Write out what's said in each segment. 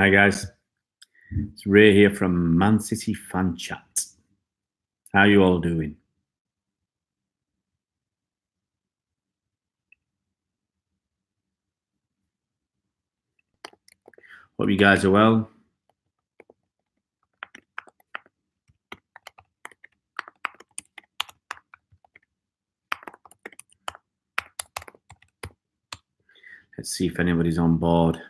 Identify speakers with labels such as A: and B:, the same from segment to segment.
A: Hi guys, it's Ray here from Man City Fan Chat. How you all doing? Hope you guys are well. Let's see if anybody's on board.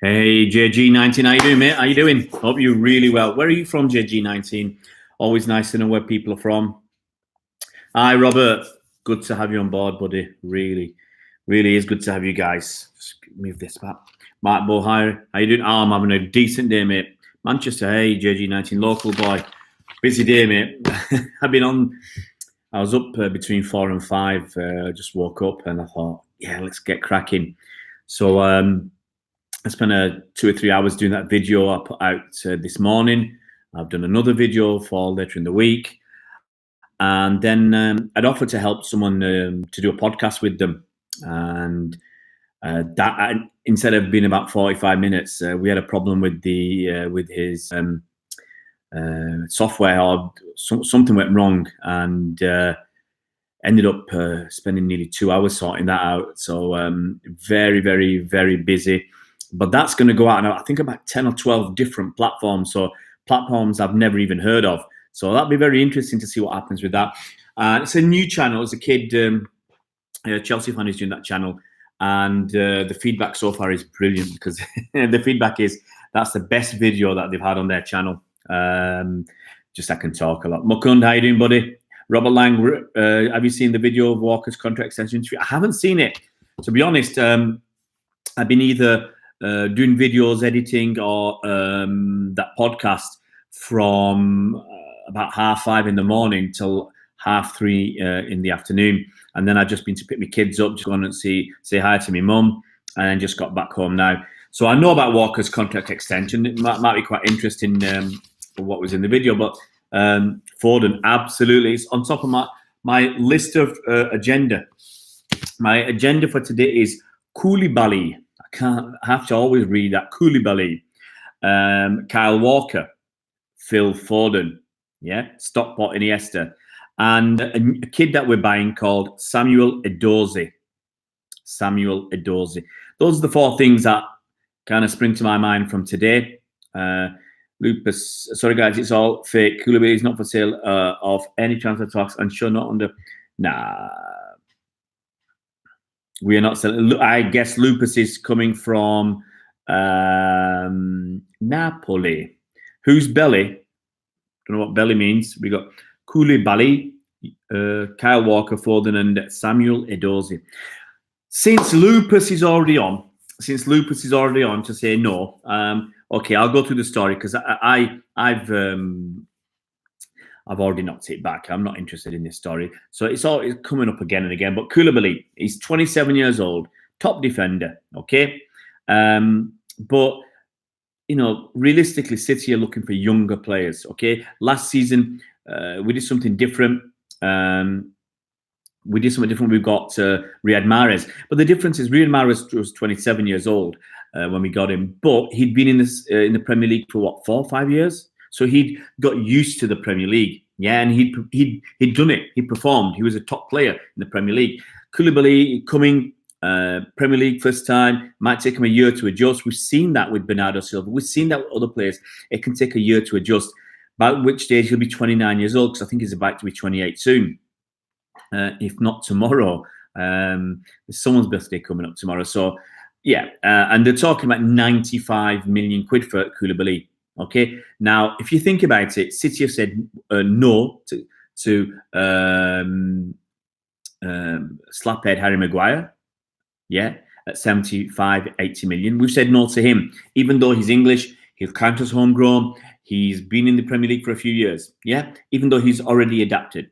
A: Hey JG19, how you doing, mate? How you doing? Hope you're really well. Where are you from, JG19? Always nice to know where people are from. Hi Robert, good to have you on board, buddy. Really is good to have you guys. Just move this back. Mark Bohire, how you doing? Oh, I'm having a decent day, mate. Manchester, hey JG19, local boy. Busy day, mate. I was up between 4 and 5. Just woke up and I thought, yeah, let's get cracking. So I spent 2 or 3 hours doing that video I put out this morning. I've done another video for later in the week. And then I'd offered to help someone to do a podcast with them. And instead of being about 45 minutes, we had a problem with his software, or something went wrong, and ended up spending nearly 2 hours sorting that out. So very, very, very busy. But that's going to go out now, I think about 10 or 12 different platforms. So platforms I've never even heard of. So that'll be very interesting to see what happens with that. It's a new channel. As a kid, Chelsea fan is doing that channel. And the feedback so far is brilliant, because the feedback is that's the best video that they've had on their channel. Just I can talk a lot. Mukund, how you doing, buddy? Robert Lang, have you seen the video of Walker's contract extension? I haven't seen it. To be honest, I've been either doing videos, editing, or that podcast from about 5:30 in the morning till 3:30 in the afternoon. And then I've just been to pick my kids up, just gone and say hi to my mum, and then just got back home now. So I know about Walker's contract extension. It might be quite interesting for what was in the video, but Foden, absolutely. It's on top of my list of agenda. My agenda for today is Koulibaly. I have to always read that. Koulibaly, Kyle Walker, Phil Foden, Stockport Iniesta, and a kid that we're buying called Samuel Edozie. Samuel Edozie. Those are the 4 things that kind of spring to my mind from today. Lupus, sorry guys, it's all fake. Koulibaly is not for sale of any transfer talks, and sure not under. Nah, we are not selling. I guess Lupus is coming from Napoli. Who's Belly? Don't know what Belly means. We got Koulibaly, Kyle Walker, Foden, and Samuel Edozie. Since Lupus is already on, to say no. Okay, I'll go through the story, because I've already knocked it back. I'm not interested in this story. So it's coming up again and again. But Koulibaly, he's 27 years old, top defender. Okay, but realistically, City are looking for younger players. Okay, last season we did something different. We've got Riyad Mahrez, but the difference is Riyad Mahrez was 27 years old when we got him, but he'd been in the Premier League for what, 4 or 5 years. So he'd got used to the Premier League, and he'd done it. He performed. He was a top player in the Premier League. Koulibaly coming Premier League first time, might take him a year to adjust. We've seen that with Bernardo Silva. We've seen that with other players. It can take a year to adjust. By which stage he'll be 29 years old, because I think he's about to be 28 soon. If not tomorrow. There's someone's birthday coming up tomorrow. So, and they're talking about 95 million quid for Koulibaly. Okay, now if you think about it, City have said no to slaphead Harry Maguire. At 75, 80 million. We've said no to him, even though he's English. He'll count as homegrown. He's been in the Premier League for a few years. Even though he's already adapted.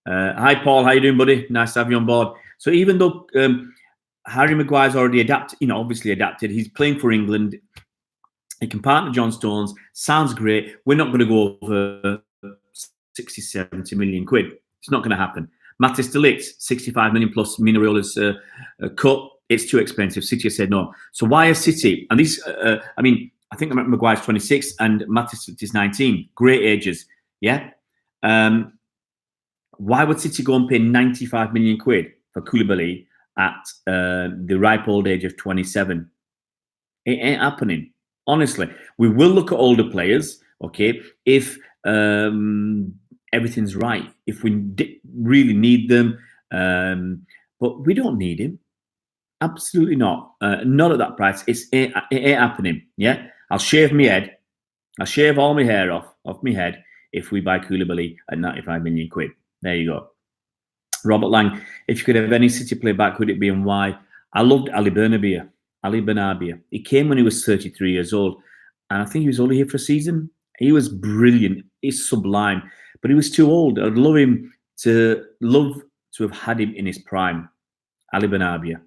A: Hi, Paul. How you doing, buddy? Nice to have you on board. So even though Harry Maguire's already adapted, obviously adapted, he's playing for England. He can partner John Stones. Sounds great. We're not going to go over 60, 70 million quid. It's not going to happen. Matthijs de Ligt, 65 million plus Minarola's cut. it's too expensive. City said no. So why are City? And these, I mean, I think Maguire's 26 and Mattis is 19. Great ages. Yeah. Why would City go and pay 95 million quid for Koulibaly at the ripe old age of 27? It ain't happening. Honestly, we will look at older players, okay, if everything's right, if we really need them, but we don't need him. Absolutely not. Not at that price. It ain't happening. Yeah, I'll shave my head. I'll shave all my hair off my head if we buy Koulibaly at 95 million quid. There you go. Robert Lang, if you could have any City player back, would it be and why? I loved Ali Bernabia. He came when he was 33 years old, and I think he was only here for a season. He was brilliant. He's sublime, but he was too old. I'd love to have had him in his prime. Ali Bernabia.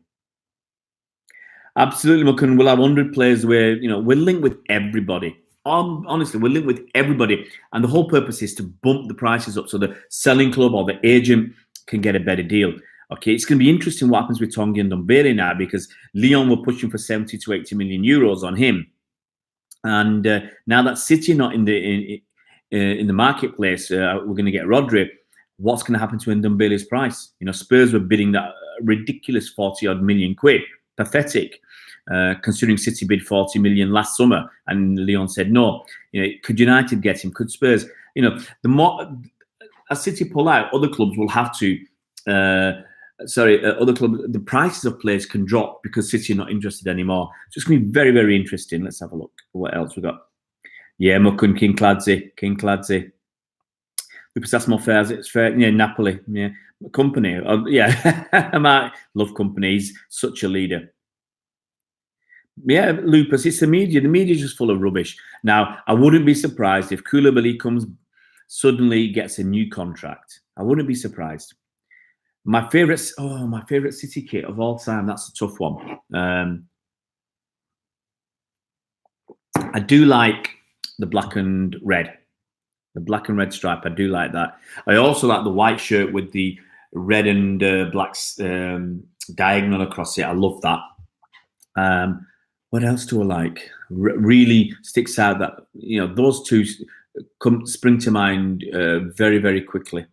A: Absolutely, Mukun. We'll have 100 players where, we're linked with everybody. Honestly, we're linked with everybody. And the whole purpose is to bump the prices up so the selling club or the agent can get a better deal. Okay, it's going to be interesting what happens with Tongi and Ndombele now, because Lyon were pushing for 70 to 80 million euros on him. And now that City not in the marketplace, we're going to get Rodri. What's going to happen to Ndombele's price? Spurs were bidding that ridiculous 40-odd million quid. Pathetic, considering City bid 40 million last summer, and Lyon said no. Could United get him? Could Spurs? The more as City pull out, other clubs will have to. Other clubs, the prices of players can drop because City are not interested anymore. So it's going to be very, very interesting. Let's have a look. What else we got? Yeah, Mukun, King Cladze. Because that's more fair. It's fair. Yeah, Napoli. Yeah, Company. Yeah, I might love Company. He's such a leader. Yeah, Lupus. It's the media. The media is just full of rubbish. Now, I wouldn't be surprised if Koulibaly suddenly gets a new contract. I wouldn't be surprised. My favorite City kit of all time. That's a tough one. I do like the black and red. The black and red stripe, I do like that. I also like the white shirt with the red and black diagonal across it. I love that. What else do I like? Really sticks out that, those two spring to mind very, very quickly.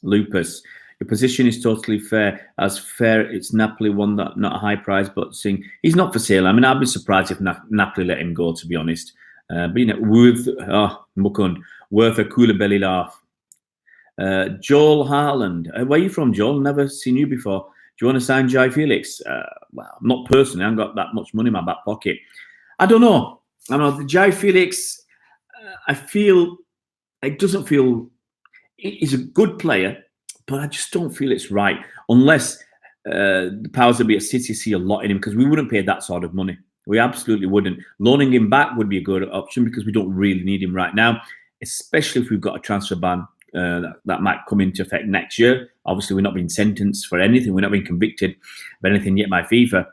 A: Lupus, your position is totally fair. As fair, it's Napoli one that not a high price, but saying he's not for sale. I mean, I'd be surprised if Napoli let him go, to be honest. But worth a Koulibaly laugh. Joel Harland, where are you from, Joel? Never seen you before. Do you want to sign Jai Felix? Well, not personally. I haven't got that much money in my back pocket. I don't know. The Jai Felix. I feel it doesn't feel. He's a good player, but I just don't feel it's right unless the powers that be at City see a lot in him, because we wouldn't pay that sort of money. We absolutely wouldn't. Loaning him back would be a good option because we don't really need him right now, especially if we've got a transfer ban that might come into effect next year. Obviously, we're not being sentenced for anything. We're not being convicted of anything yet by FIFA.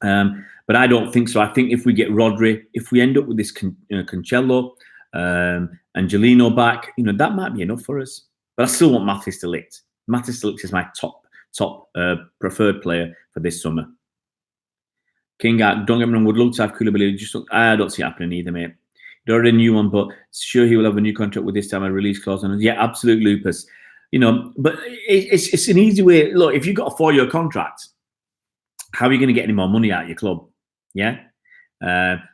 A: But I don't think so. I think if we get Rodri, if we end up with this Cancelo, Angelino back, that might be enough for us. But I still want Matthijs de Ligt. Matthijs de Ligt is my top preferred player for this summer. King, don't get me wrong, would love to have Koulibaly. I don't see it happening either, mate. He already a new one, but sure he will have a new contract with this time a release clause on it. Yeah, absolute Lupus. But it's an easy way. Look, if you've got a 4-year contract, how are you going to get any more money out of your club? Yeah.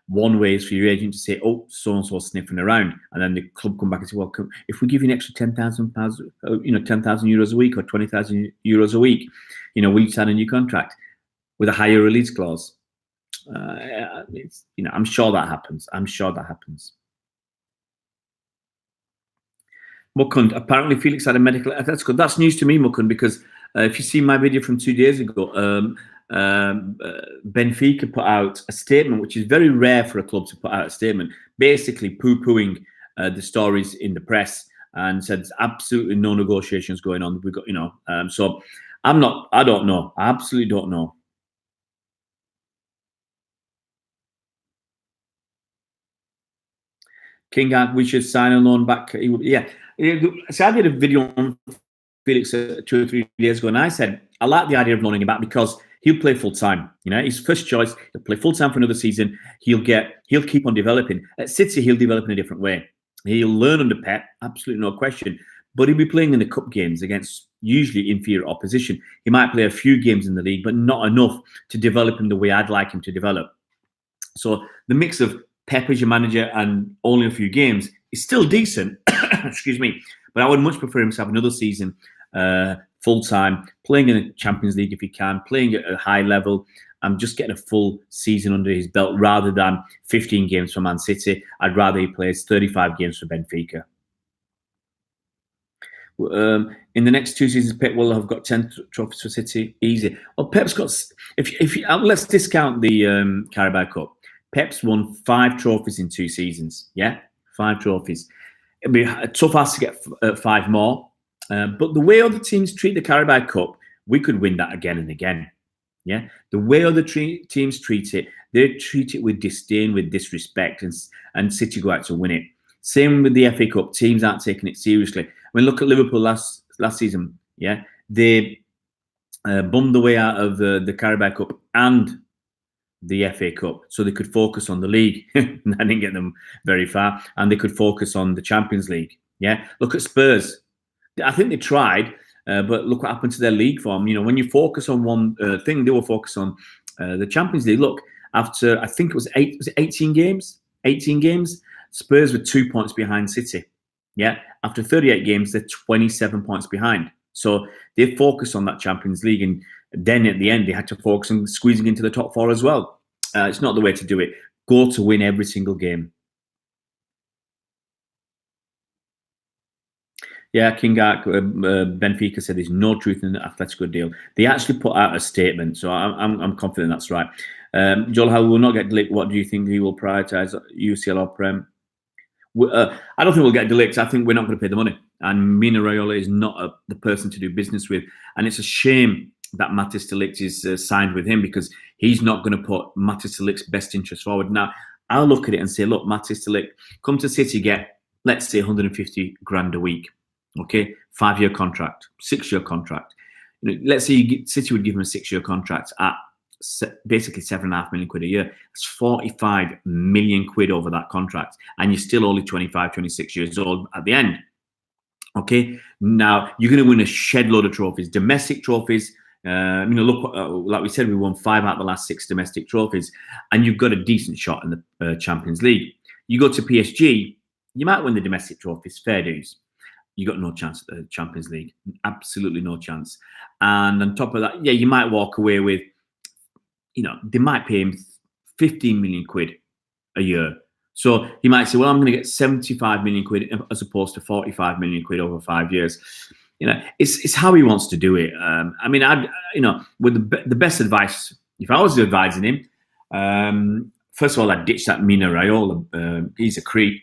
A: One way is for your agent to say, "Oh, so and so sniffing around," and then the club come back and say, "Well, if we give you an extra £10,000, €10,000 a week or €20,000 a week, will you sign a new contract with a higher release clause?" I'm sure that happens. Mukund, apparently Felix had a medical. That's good. That's news to me, Mukund, because if you see my video from 2 days ago, Benfica put out a statement, which is very rare for a club to put out a statement, basically poo-pooing the stories in the press and said there's absolutely no negotiations going on. We've got, so I don't know. I absolutely don't know. King, we should sign a loan back. Yeah. So I did a video on Felix 2 or 3 days ago, and I said, I like the idea of loaning him back because he'll play full time. You know, his first choice. He'll play full time for another season. He'll keep on developing. At City, he'll develop in a different way. He'll learn under Pep, absolutely no question. But he'll be playing in the cup games against usually inferior opposition. He might play a few games in the league, but not enough to develop him the way I'd like him to develop. So the mix of Pep as your manager and only a few games is still decent. Excuse me. But I would much prefer him to have another season full time, playing in the Champions League if he can, playing at a high level, and just getting a full season under his belt rather than 15 games for Man City. I'd rather he plays 35 games for Benfica. In the next 2 seasons, Pep will have got 10 trophies for City. Easy. Well, Pep's got. Let's discount the Carabao Cup. Pep's won 5 trophies in 2 seasons. Yeah, 5 trophies. It'll be a tough ask to get 5 more. But the way other teams treat the Carabao Cup, we could win that again and again. Yeah, the way other teams treat it, they treat it with disdain, with disrespect, and City go out to win it. Same with the FA Cup. Teams aren't taking it seriously. I mean, look at Liverpool last season. Yeah, they bummed the way out of the Carabao Cup and the FA Cup, so they could focus on the league. That didn't get them very far, and they could focus on the Champions League. Yeah, look at Spurs. I think they tried, but look what happened to their league form. You know, when you focus on one thing, they will focus on the Champions League. Look, after I think it was 18 games? 18 games. Spurs were 2 points behind City. Yeah, after 38 games, they're 27 points behind. So they focused on that Champions League, and then at the end, they had to focus on squeezing into the top 4 as well. It's not the way to do it. Go to win every single game. Yeah, King Ark, Benfica said there's no truth in the Atletico deal. They actually put out a statement, so I'm confident that's right. Joel, how will not get delicked? What do you think he will prioritise, UCL or Prem? I don't think we'll get delicked. I think we're not going to pay the money. And Mina Raiola is not the person to do business with. And it's a shame that Matis de Ligt is signed with him, because he's not going to put Matis de Ligt's best interest forward. Now, I'll look at it and say, look, Matis de Ligt, come to City, get, let's say, 150 grand a week. Okay, 5-year contract, 6-year contract. You know, let's say City would give him a 6-year contract at basically 7.5 million quid a year. That's 45 million quid over that contract, and you're still only 25, 26 years old at the end. Okay, now you're going to win a shed load of trophies, domestic trophies. Look, like we said, we won 5 out of the last 6 domestic trophies, and you've got a decent shot in the Champions League. You go to PSG, you might win the domestic trophies, fair dues. You got no chance at the Champions League, absolutely no chance. And on top of that, yeah, you might walk away with, they might pay him 15 million quid a year. So he might say, well, I'm going to get 75 million quid as opposed to 45 million quid over 5 years. It's how he wants to do it. With the best advice, if I was advising him, first of all, I'd ditch that Mina Raiola. He's a creep.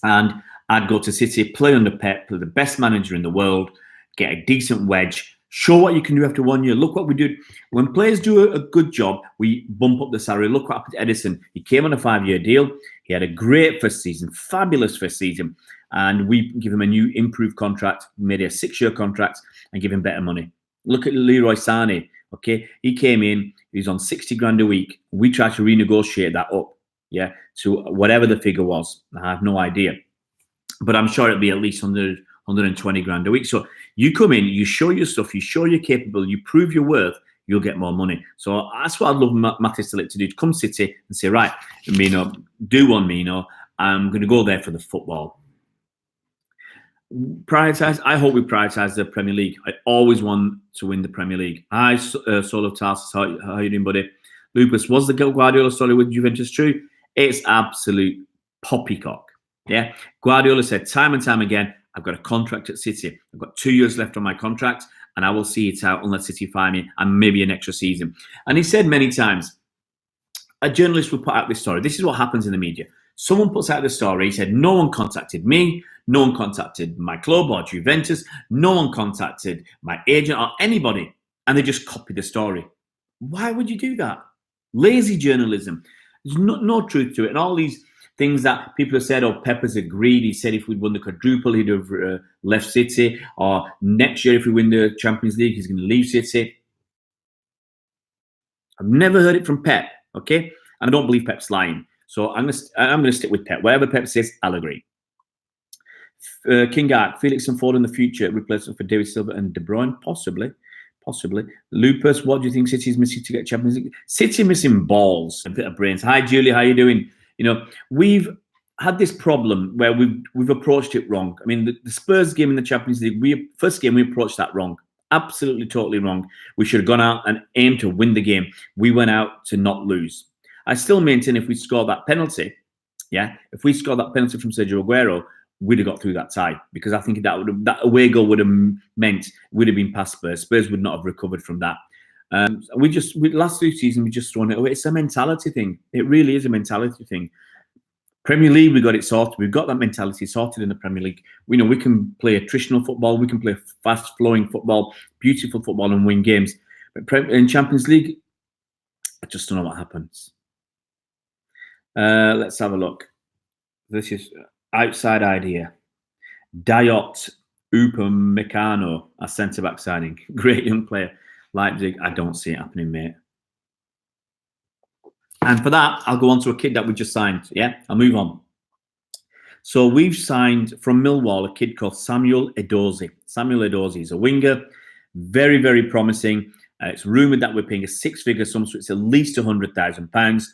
A: And I'd go to City, play under Pep, play the best manager in the world, get a decent wedge, show what you can do after 1 year. Look what we do. When players do a good job, we bump up the salary. Look what happened to Edison. He came on a 5-year deal. He had a great first season, fabulous first season. And we give him a new improved contract, made a 6-year contract, and give him better money. Look at Leroy Sané. Okay, he came in, he was on 60 grand a week. We tried to renegotiate that up, yeah, to whatever the figure was. I have no idea. But I'm sure it'll be at least 120 grand a week. So you come in, you show your stuff, you show you're capable, you prove your worth, you'll get more money. So that's what I'd love Matis de Ligt to do, to come City and say, right, Mino, do one Mino. I'm going to go there for the football. I hope we prioritise the Premier League. I always want to win the Premier League. Hi, Soul of Tarsus. How are you doing, buddy? Lupus, was the Guardiola story with Juventus true? It's absolute poppycock. Yeah, Guardiola said time and time again, I've got a contract at City. I've got 2 years left on my contract, and I will see it out unless City fire me, and maybe an extra season. And he said many times, a journalist will put out this story. This is what happens in the media. Someone puts out the story. He said, no one contacted me. No one contacted my club or Juventus. No one contacted my agent or anybody. And they just copy the story. Why would you do that? Lazy journalism. There's no truth to it. And all these Things that people have said, Pepper's agreed. He said if we'd won the quadruple, he'd have left City. Or next year, if we win the Champions League, he's going to leave City. I've never heard it from Pep, okay? And I don't believe Pep's lying. So I'm going to stick with Pep. Whatever Pep says, I'll agree. King Ark, Felix and Ford in the future, replacement for David Silva and De Bruyne? Possibly. Lupus, what do you think City's missing to get Champions League? City missing balls, a bit of brains. Hi, Julie, how you doing? We've had this problem where we've approached it wrong. I mean, the Spurs game in the Champions League, first game, we approached that wrong. Absolutely, totally wrong. We should have gone out and aimed to win the game. We went out to not lose. I still maintain if we scored that penalty, if we scored that penalty from Sergio Aguero, we'd have got through that tie, because I think that away goal would have meant we'd have been past Spurs. Spurs would not have recovered from that. Last 2 seasons, we just thrown it away. It's a mentality thing. It really is a mentality thing. Premier League, we got it sorted. We've got that mentality sorted in the Premier League. We know we can play attritional football. We can play fast-flowing football, beautiful football, and win games. But in Champions League, I just don't know what happens. Let's have a look. This is outside idea. Dayot Upamecano, a centre-back signing. Great young player. Leipzig, I don't see it happening, mate. And for that, I'll go on to a kid that we just signed. I'll move on. So we've signed from Millwall a kid called Samuel Edozie. Samuel Edozie is a winger, very, very promising. It's rumoured that we're paying a 6-figure sum, so it's at least £100,000.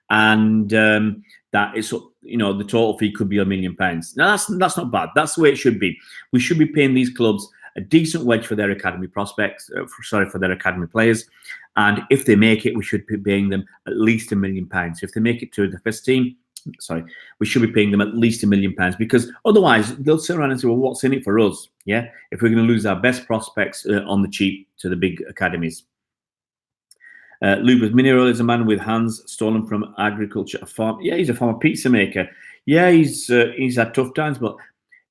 A: And that is, the total fee could be £1 million. Now, that's not bad. That's the way it should be. We should be paying these clubs a decent wage for their academy prospects, for their academy players. And if they make it, we should be paying them at least £1 million. If they make it to the first team, we should be paying them at least £1 million, because otherwise they'll sit around and say, well, what's in it for us? If we're going to lose our best prospects on the cheap to the big academies. Lupus Minero is a man with hands stolen from agriculture, a farm. He's a former pizza maker. He's had tough times, but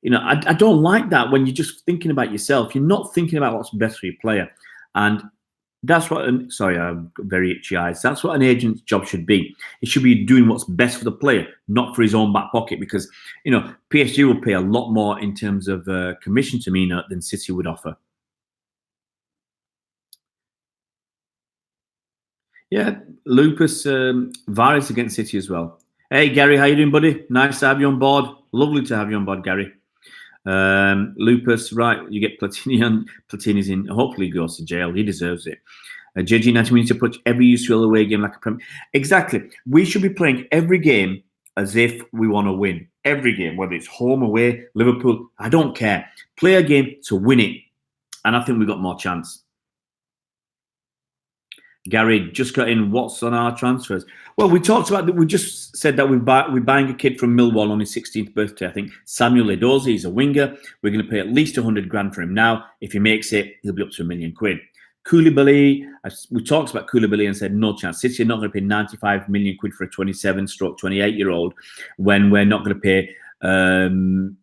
A: I don't like that when you're just thinking about yourself. You're not thinking about what's best for your player. And that's what, I'm very itchy eyes. That's what an agent's job should be. It should be doing what's best for the player, not for his own back pocket. Because, PSG will pay a lot more in terms of commission to Mina than City would offer. Lupus, Varis against City as well. Hey, Gary, how you doing, buddy? Nice to have you on board. Lovely to have you on board, Gary. Lupus, right, you get Platini's in. Hopefully he goes to jail. He deserves it. JG 90 minutes to approach every UCL away game like a Premier. Exactly. We should be playing every game as if we want to win. Every game, whether it's home, away, Liverpool, I don't care. Play a game to win it. And I think we've got more chance. Gary, just got in. What's on our transfers? Well, we talked about that. We just said that we're buying a kid from Millwall on his 16th birthday. I think Samuel Edozie is a winger. We're going to pay at least $100,000 for him now. If he makes it, he'll be up to £1 million. Koulibaly, we talked about Koulibaly and said no chance. City are not going to pay 95 million quid for a 27/28-year-old when we're not going to pay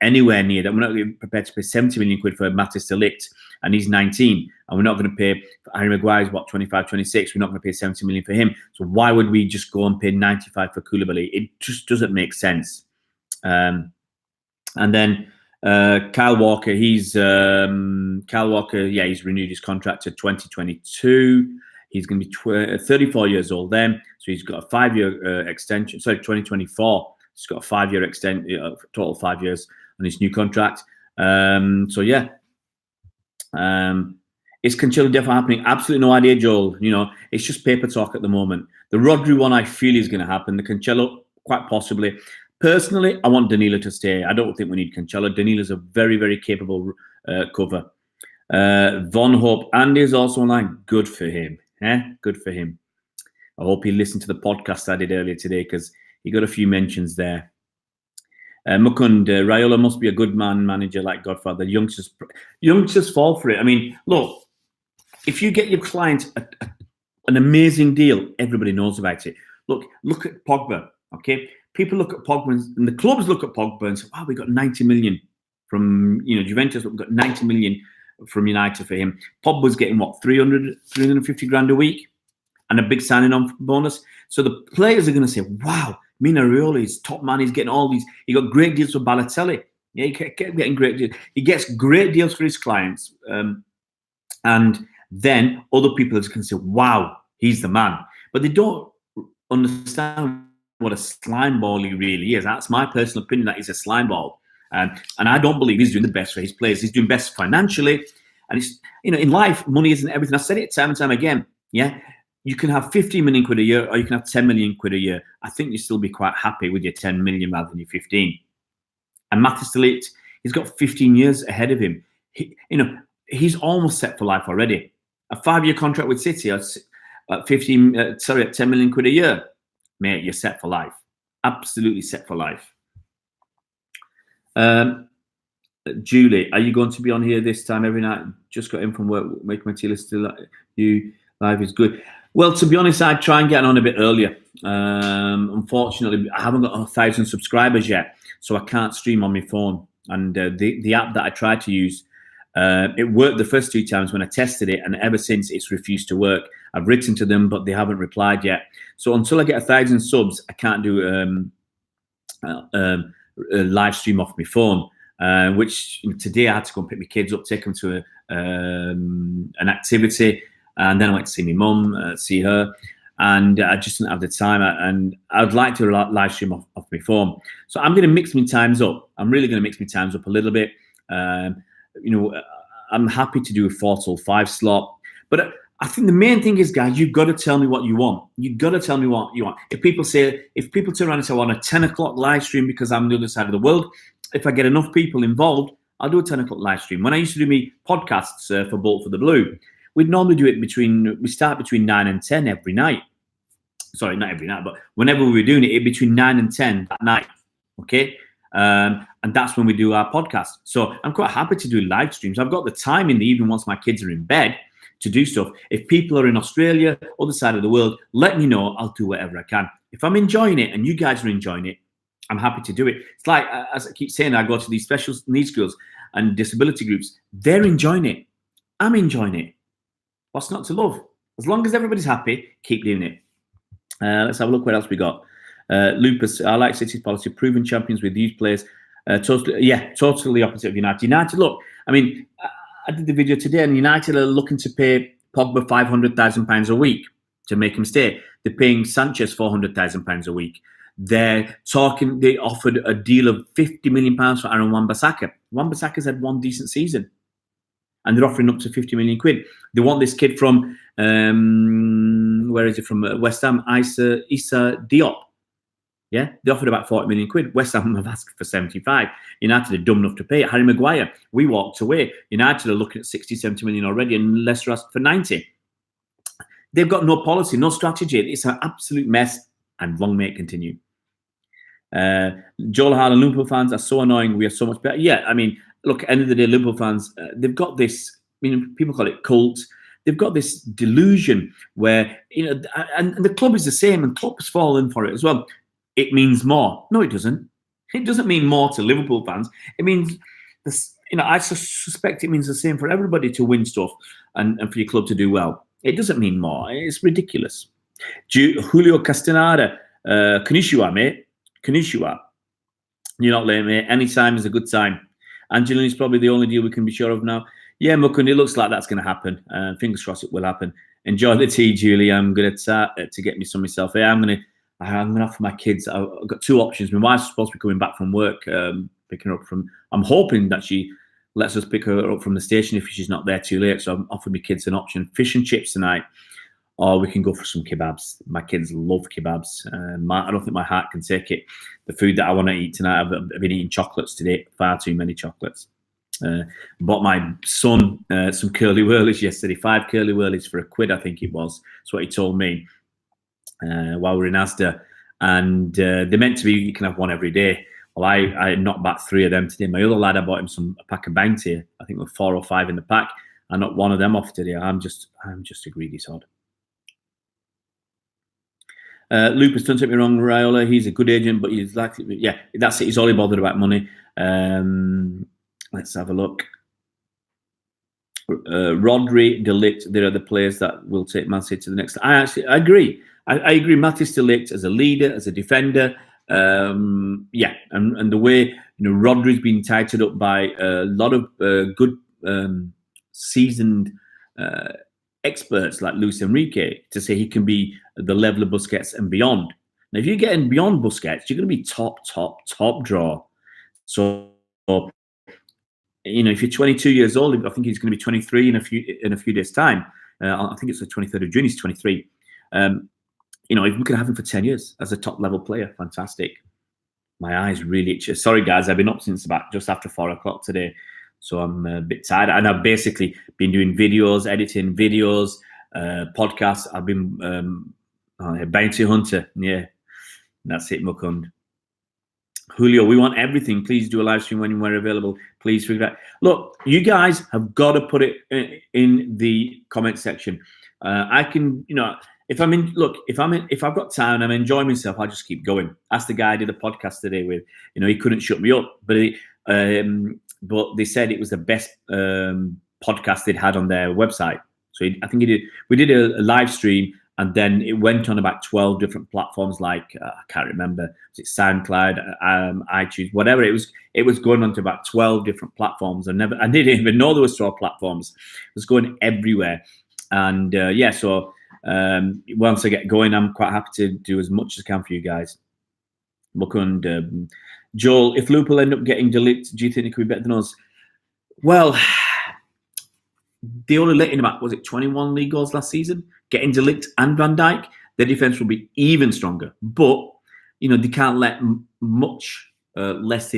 A: anywhere near that. We're not prepared to pay 70 million quid for Matis de Ligt, and he's 19, and we're not going to pay Harry Maguire's 25, 26. We're not going to pay 70 million for him. So why would we just go and pay 95 for Koulibaly? It just doesn't make sense. And then Kyle Walker, he's renewed his contract to 2022. He's going to be 34 years old then, so he's got a 5-year extension. Sorry, 2024. He's got a 5-year extension, total 5 years on his new contract. Is Cancelo definitely happening? Absolutely no idea, Joel. It's just paper talk at the moment. The Rodri one, I feel is going to happen. The Cancelo, quite possibly. Personally, I want Danilo to stay. I don't think we need Cancelo. Danilo's a very, very capable cover. Von Hope, Andy is also online. Good for him. Good for him. I hope he listened to the podcast I did earlier today, because he got a few mentions there. Mukund, Raiola must be a good manager like Godfather. Youngsters fall for it. I mean, look, if you get your client an amazing deal, everybody knows about it. Look at Pogba, okay? People look at Pogba, and the clubs look at Pogba and say, wow, we got 90 million from, Juventus, we've got 90 million from United for him. Pogba's getting, 350 grand a week and a big signing on bonus. So the players are going to say, wow, Mina Raiola is top man. He's getting all these. He got great deals for Balotelli. Yeah, he kept getting great deals. He gets great deals for his clients, and then other people can say, "Wow, he's the man," but they don't understand what a slime ball he really is. That's my personal opinion. That he's a slime ball, and I don't believe he's doing the best for his players. He's doing best financially, and it's in life, money isn't everything. I said it time and time again. Yeah. You can have 15 million quid a year, or you can have 10 million quid a year. I think you'll still be quite happy with your 10 million rather than your 15. And Matthias de Ligt, he's got 15 years ahead of him. He's almost set for life already. A 5-year contract with City at 10 million quid a year, mate, you're set for life. Absolutely set for life. Julie, are you going to be on here this time every night? Just got in from work, making my tea list. You live is good. Well, to be honest, I'd try and get on a bit earlier. Unfortunately, I haven't got 1,000 subscribers yet, so I can't stream on my phone. And the app that I tried to use, it worked the first 2 times when I tested it, and ever since it's refused to work. I've written to them, but they haven't replied yet. So until I get 1,000 subs, I can't do a live stream off my phone. Which today I had to go and pick my kids up, take them to an activity. And then I went to see my mum, see her, and I just didn't have the time. And I'd like to live stream off my phone. So I'm going to mix my times up. I'm really going to mix my times up a little bit. I'm happy to do a 4 till 5 slot. But I think the main thing is, guys, you've got to tell me what you want. You've got to tell me what you want. If people turn around and say, I want a 10 o'clock live stream because I'm on the other side of the world, if I get enough people involved, I'll do a 10 o'clock live stream. When I used to do me podcasts for Bolt for the Blue, we'd normally do it we start between 9 and 10 every night. Sorry, not every night, but whenever we were doing it between 9 and 10 that night. Okay. And that's when we do our podcast. So I'm quite happy to do live streams. I've got the time in the evening once my kids are in bed to do stuff. If people are in Australia, other side of the world, let me know. I'll do whatever I can. If I'm enjoying it and you guys are enjoying it, I'm happy to do it. It's like, as I keep saying, I go to these special needs schools and disability groups. They're enjoying it. I'm enjoying it. What's not to love? As long as everybody's happy, keep doing it. Let's have a look what else we got. Lupus, I like City's policy, proven champions with youth players. Totally opposite of United. United, look, I mean, I did the video today, and United are looking to pay Pogba £500,000 a week to make him stay. They're paying Sanchez £400,000 a week. They offered a deal of £50 million for Aaron Wan-Bissaka. Wan-Bissaka's had one decent season, and they're offering up to 50 million quid. They want this kid from, where is it, from West Ham, Issa Diop. Yeah, they offered about 40 million quid. West Ham have asked for 75. United are dumb enough to pay it. Harry Maguire, we walked away. United are looking at 60, 70 million already, and Leicester asked for 90. They've got no policy, no strategy. It's an absolute mess, and long may it continue. Joel Harlan, Liverpool fans are so annoying. We are so much better. Yeah, I mean, look, end of the day, Liverpool fans, they've got this, people call it cult. They've got this delusion where, and the club is the same, and clubs fall in for it as well. It means more. No, it doesn't. It doesn't mean more to Liverpool fans. It means this, I suspect it means the same for everybody to win stuff and for your club to do well. It doesn't mean more. It's ridiculous. Julio Castaneda, Konnichiwa, mate. Konnichiwa. You're not late, mate. Any time is a good time. Angelina's probably the only deal we can be sure of now. Yeah, Mukund, it looks like that's going to happen. Fingers crossed it will happen. Enjoy the tea, Julie. I'm going to get me some myself. Yeah, I'm going to offer my kids. I've got 2 options. My wife's supposed to be coming back from work, picking her up from. I'm hoping that she lets us pick her up from the station if she's not there too late. So I've offered my kids an option: fish and chips tonight, or we can go for some kebabs. My kids love kebabs. I don't think my heart can take it. The food that I want to eat tonight, I've been eating chocolates today. Far too many chocolates. Bought my son some curly whirlies yesterday. 5 curly whirlies for £1, I think it was. That's what he told me. While we're in Asda, and they're meant to be, you can have one every day. Well, I knocked back 3 of them today. My other lad, I bought him a pack of Bounty. I think there were 4 or 5 in the pack. I knocked one of them off today. I'm just a greedy sod. Lupus, don't take me wrong, Raiola, he's a good agent, but he's likely, yeah, that's it. He's only bothered about money. Let's have a look. Rodri, de Ligt, there are the players that will take Man City to the next. I agree. I agree. Matthias de Ligt as a leader, as a defender, Yeah, and the way Rodri's been tightened up by a lot of good seasoned experts like Luis Enrique to say he can be the level of Busquets and beyond. Now, if you're getting beyond Busquets, you're going to be top draw. So, if you're 22 years old, I think he's going to be 23 in a few days' time. I think it's the 23rd of June. He's 23. If we can have him for 10 years as a top level player, fantastic. My eyes really itch. Sorry, guys, I've been up since about just after 4 o'clock today, so I'm a bit tired. And I've basically been doing videos, editing videos, podcasts. I've been bounty hunter. Yeah, that's it, Mukund. Julio, we want everything. Please do a live stream when we're available. Please figure out. Look, you guys have got to put it in the comment section. I can, if I've got time and I'm enjoying myself, I'll just keep going. Ask the guy I did a podcast today with. He couldn't shut me up, but they said it was the best podcast they'd had on their website. So I think we did a live stream. And then it went on about 12 different platforms, like I can't remember, was it SoundCloud, iTunes, whatever. It was going on to about 12 different platforms. I didn't even know there was 12 platforms. It was going everywhere. And so once I get going, I'm quite happy to do as much as I can for you guys. Mukund, Joel, if Liverpool end up getting deleted, do you think it could be better than us? Well, they only let in about, 21 league goals last season? Getting De Ligt and Van Dijk, their defense will be even stronger. But, they can't let much less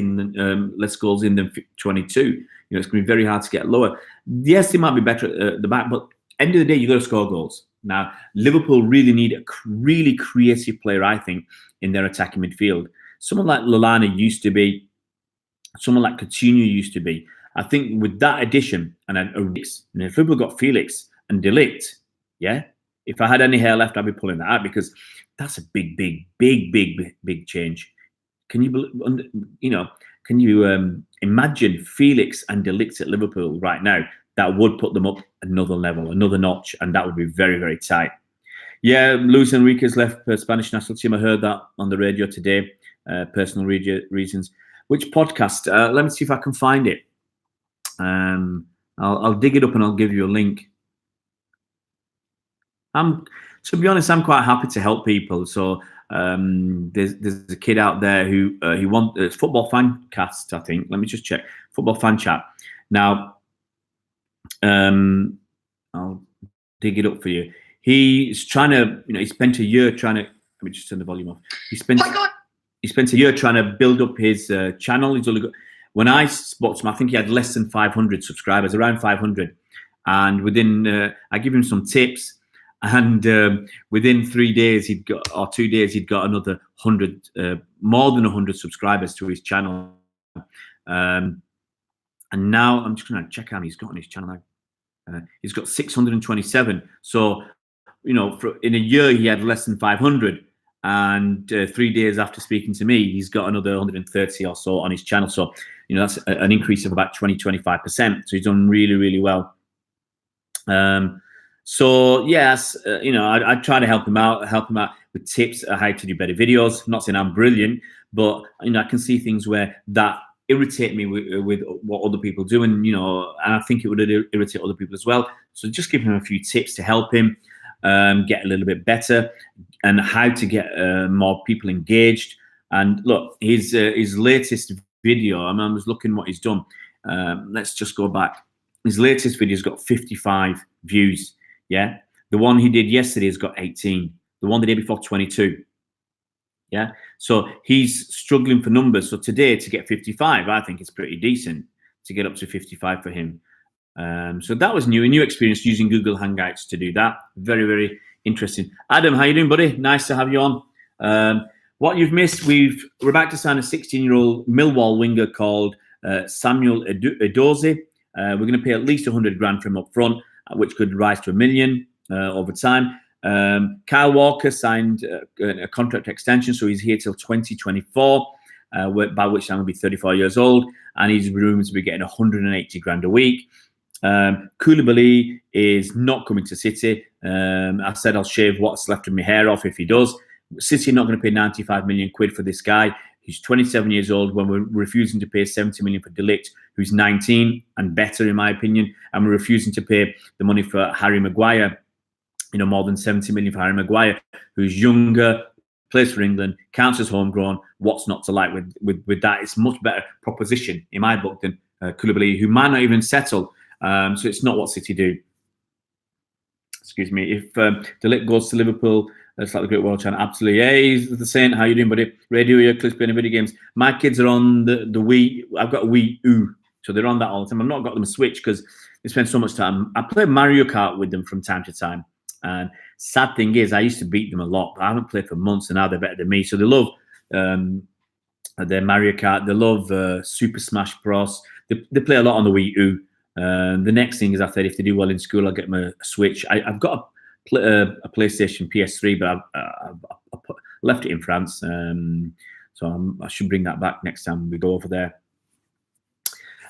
A: goals in than 22. It's going to be very hard to get lower. Yes, they might be better at the back, but end of the day, you've got to score goals. Now, Liverpool really need a really creative player, I think, in their attacking midfield. Someone like Lallana used to be. Someone like Coutinho used to be. I think with that addition, and if Liverpool got Felix and De Ligt, yeah, if I had any hair left, I'd be pulling that out because that's a big change. Can you imagine Felix and De Ligt at Liverpool right now? That would put them up another level, another notch, and that would be very, very tight. Yeah, Luis Enrique's left the Spanish national team. I heard that on the radio today. Personal reasons. Which podcast? Let me see if I can find it. I'll dig it up and I'll give you a link. To be honest, I'm quite happy to help people. So there's a kid out there who he wants it's Football Fan Cast, I think. Let me just check. Football Fan Chat. Now, I'll dig it up for you. He's trying to, he spent a year trying to. Let me just turn the volume off. He spent a year trying to build up his channel. He's only got. When I spoke to him, I think he had less than 500 subscribers, around 500. And within, I give him some tips. And within 3 days, 2 days, he'd got another 100, more than 100 subscribers to his channel. And now I'm just going to check how he's got on his channel now. He's got 627. So, in a year, he had less than 500. And 3 days after speaking to me, he's got another 130 or so on his channel. So, that's an increase of about 20-25%. So he's done really, really well. So yes, I try to help him out with tips on how to do better videos. I'm not saying I'm brilliant, but I can see things where that irritate me with what other people do, and I think it would irritate other people as well. So just give him a few tips to help him get a little bit better, and how to get more people engaged. And look, his latest video. I was looking what he's done. Let's just go back. His latest video's got 55 views. Yeah, the one he did yesterday has got 18. The one the day before, 22. Yeah, so he's struggling for numbers. So today to get 55, I think it's pretty decent to get up to 55 for him. So that was a new experience using Google Hangouts to do that. Very, very interesting. Adam, how you doing, buddy? Nice to have you on. What you've missed, we're about to sign a 16-year-old Millwall winger called Samuel Edozie. We're going to pay at least 100 grand for him up front, which could rise to $1 million over time. Kyle Walker signed a contract extension, so he's here till 2024, by which time he'll be 34 years old, and he's rumored to be getting 180 grand a week. Koulibaly is not coming to City. I said I'll shave what's left of my hair off if he does, City are not going to pay 95 million quid for this guy. He's 27 years old when we're refusing to pay 70 million for De Ligt, who's 19 and better, in my opinion. And we're refusing to pay the money for Harry Maguire, more than 70 million for Harry Maguire, who's younger, plays for England, counts as homegrown. What's not to like with that? It's a much better proposition in my book than Koulibaly, who might not even settle. So it's not what City do. Excuse me. If De Ligt goes to Liverpool, it's like the Great World Channel. Absolutely. Hey, the Saint. How you doing, buddy? Radio, your clips playing video games. My kids are on the Wii. I've got a Wii U, so they're on that all the time. I've not got them a Switch because they spend so much time. I play Mario Kart with them from time to time. And sad thing is, I used to beat them a lot, but I haven't played for months, and now they're better than me. So they love their Mario Kart. They love Super Smash Bros. They play a lot on the Wii U. The next thing is, I said, if they do well in school, I'll get them a Switch. I've got a PlayStation PS3, but I left it in France. So I should bring that back next time we go over there.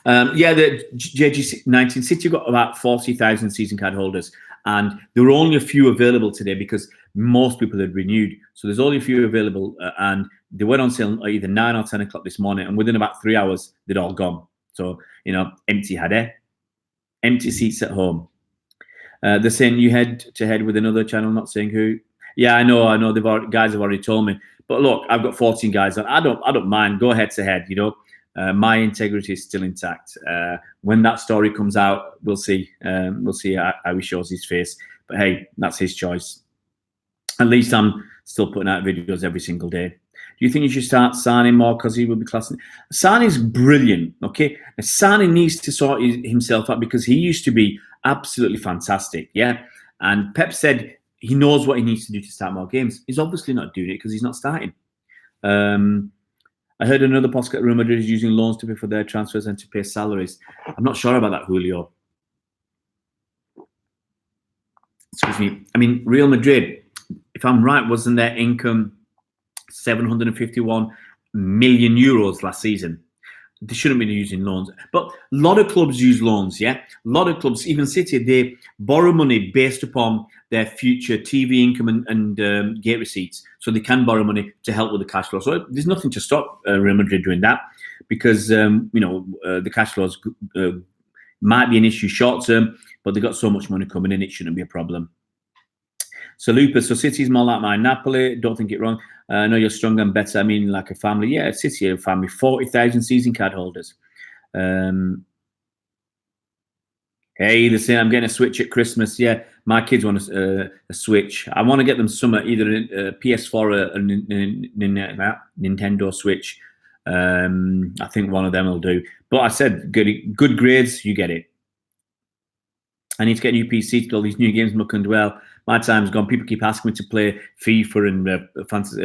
A: The JG19 City got about 40,000 season card holders, and there were only a few available today because most people had renewed. So there's only a few available, and they went on sale either 9 or 10 o'clock this morning, and within about 3 hours, they'd all gone. So, empty had empty seats at home. They're saying you head to head with another channel, not saying who. Yeah, I know. Guys have already told me. But look, I've got 14 guys on. I don't mind. Go head to head. My integrity is still intact. When that story comes out, we'll see. We'll see how he shows his face. But hey, that's his choice. At least I'm still putting out videos every single day. Do you think you should start signing more because he will be classing? Sane's brilliant, okay? Sane needs to sort himself out because he used to be absolutely fantastic, yeah? And Pep said he knows what he needs to do to start more games. He's obviously not doing it because he's not starting. I heard another podcast, Real Madrid is using loans to pay for their transfers and to pay salaries. I'm not sure about that, Julio. Excuse me. I mean, Real Madrid, if I'm right, wasn't their income 751 million euros last season? They shouldn't be using loans. But a lot of clubs use loans, yeah? A lot of clubs, even City, they borrow money based upon their future TV income and gate receipts. So they can borrow money to help with the cash flow. So there's nothing to stop Real Madrid doing that because, the cash flows might be an issue short term, but they've got so much money coming in, it shouldn't be a problem. So Lupus, so City's more like my Napoli. Don't think it wrong. I know you're stronger and better. I mean, like a family. Yeah, City are a family. 40,000 season card holders. Hey, they're saying I'm getting a Switch at Christmas. Yeah, my kids want a Switch. I want to get them some, either a PS4 or a Nintendo Switch. I think one of them will do. But I said, good grades, you get it. I need to get a new PC to get all these new games muck and well. My time's gone. People keep asking me to play FIFA and fantasy,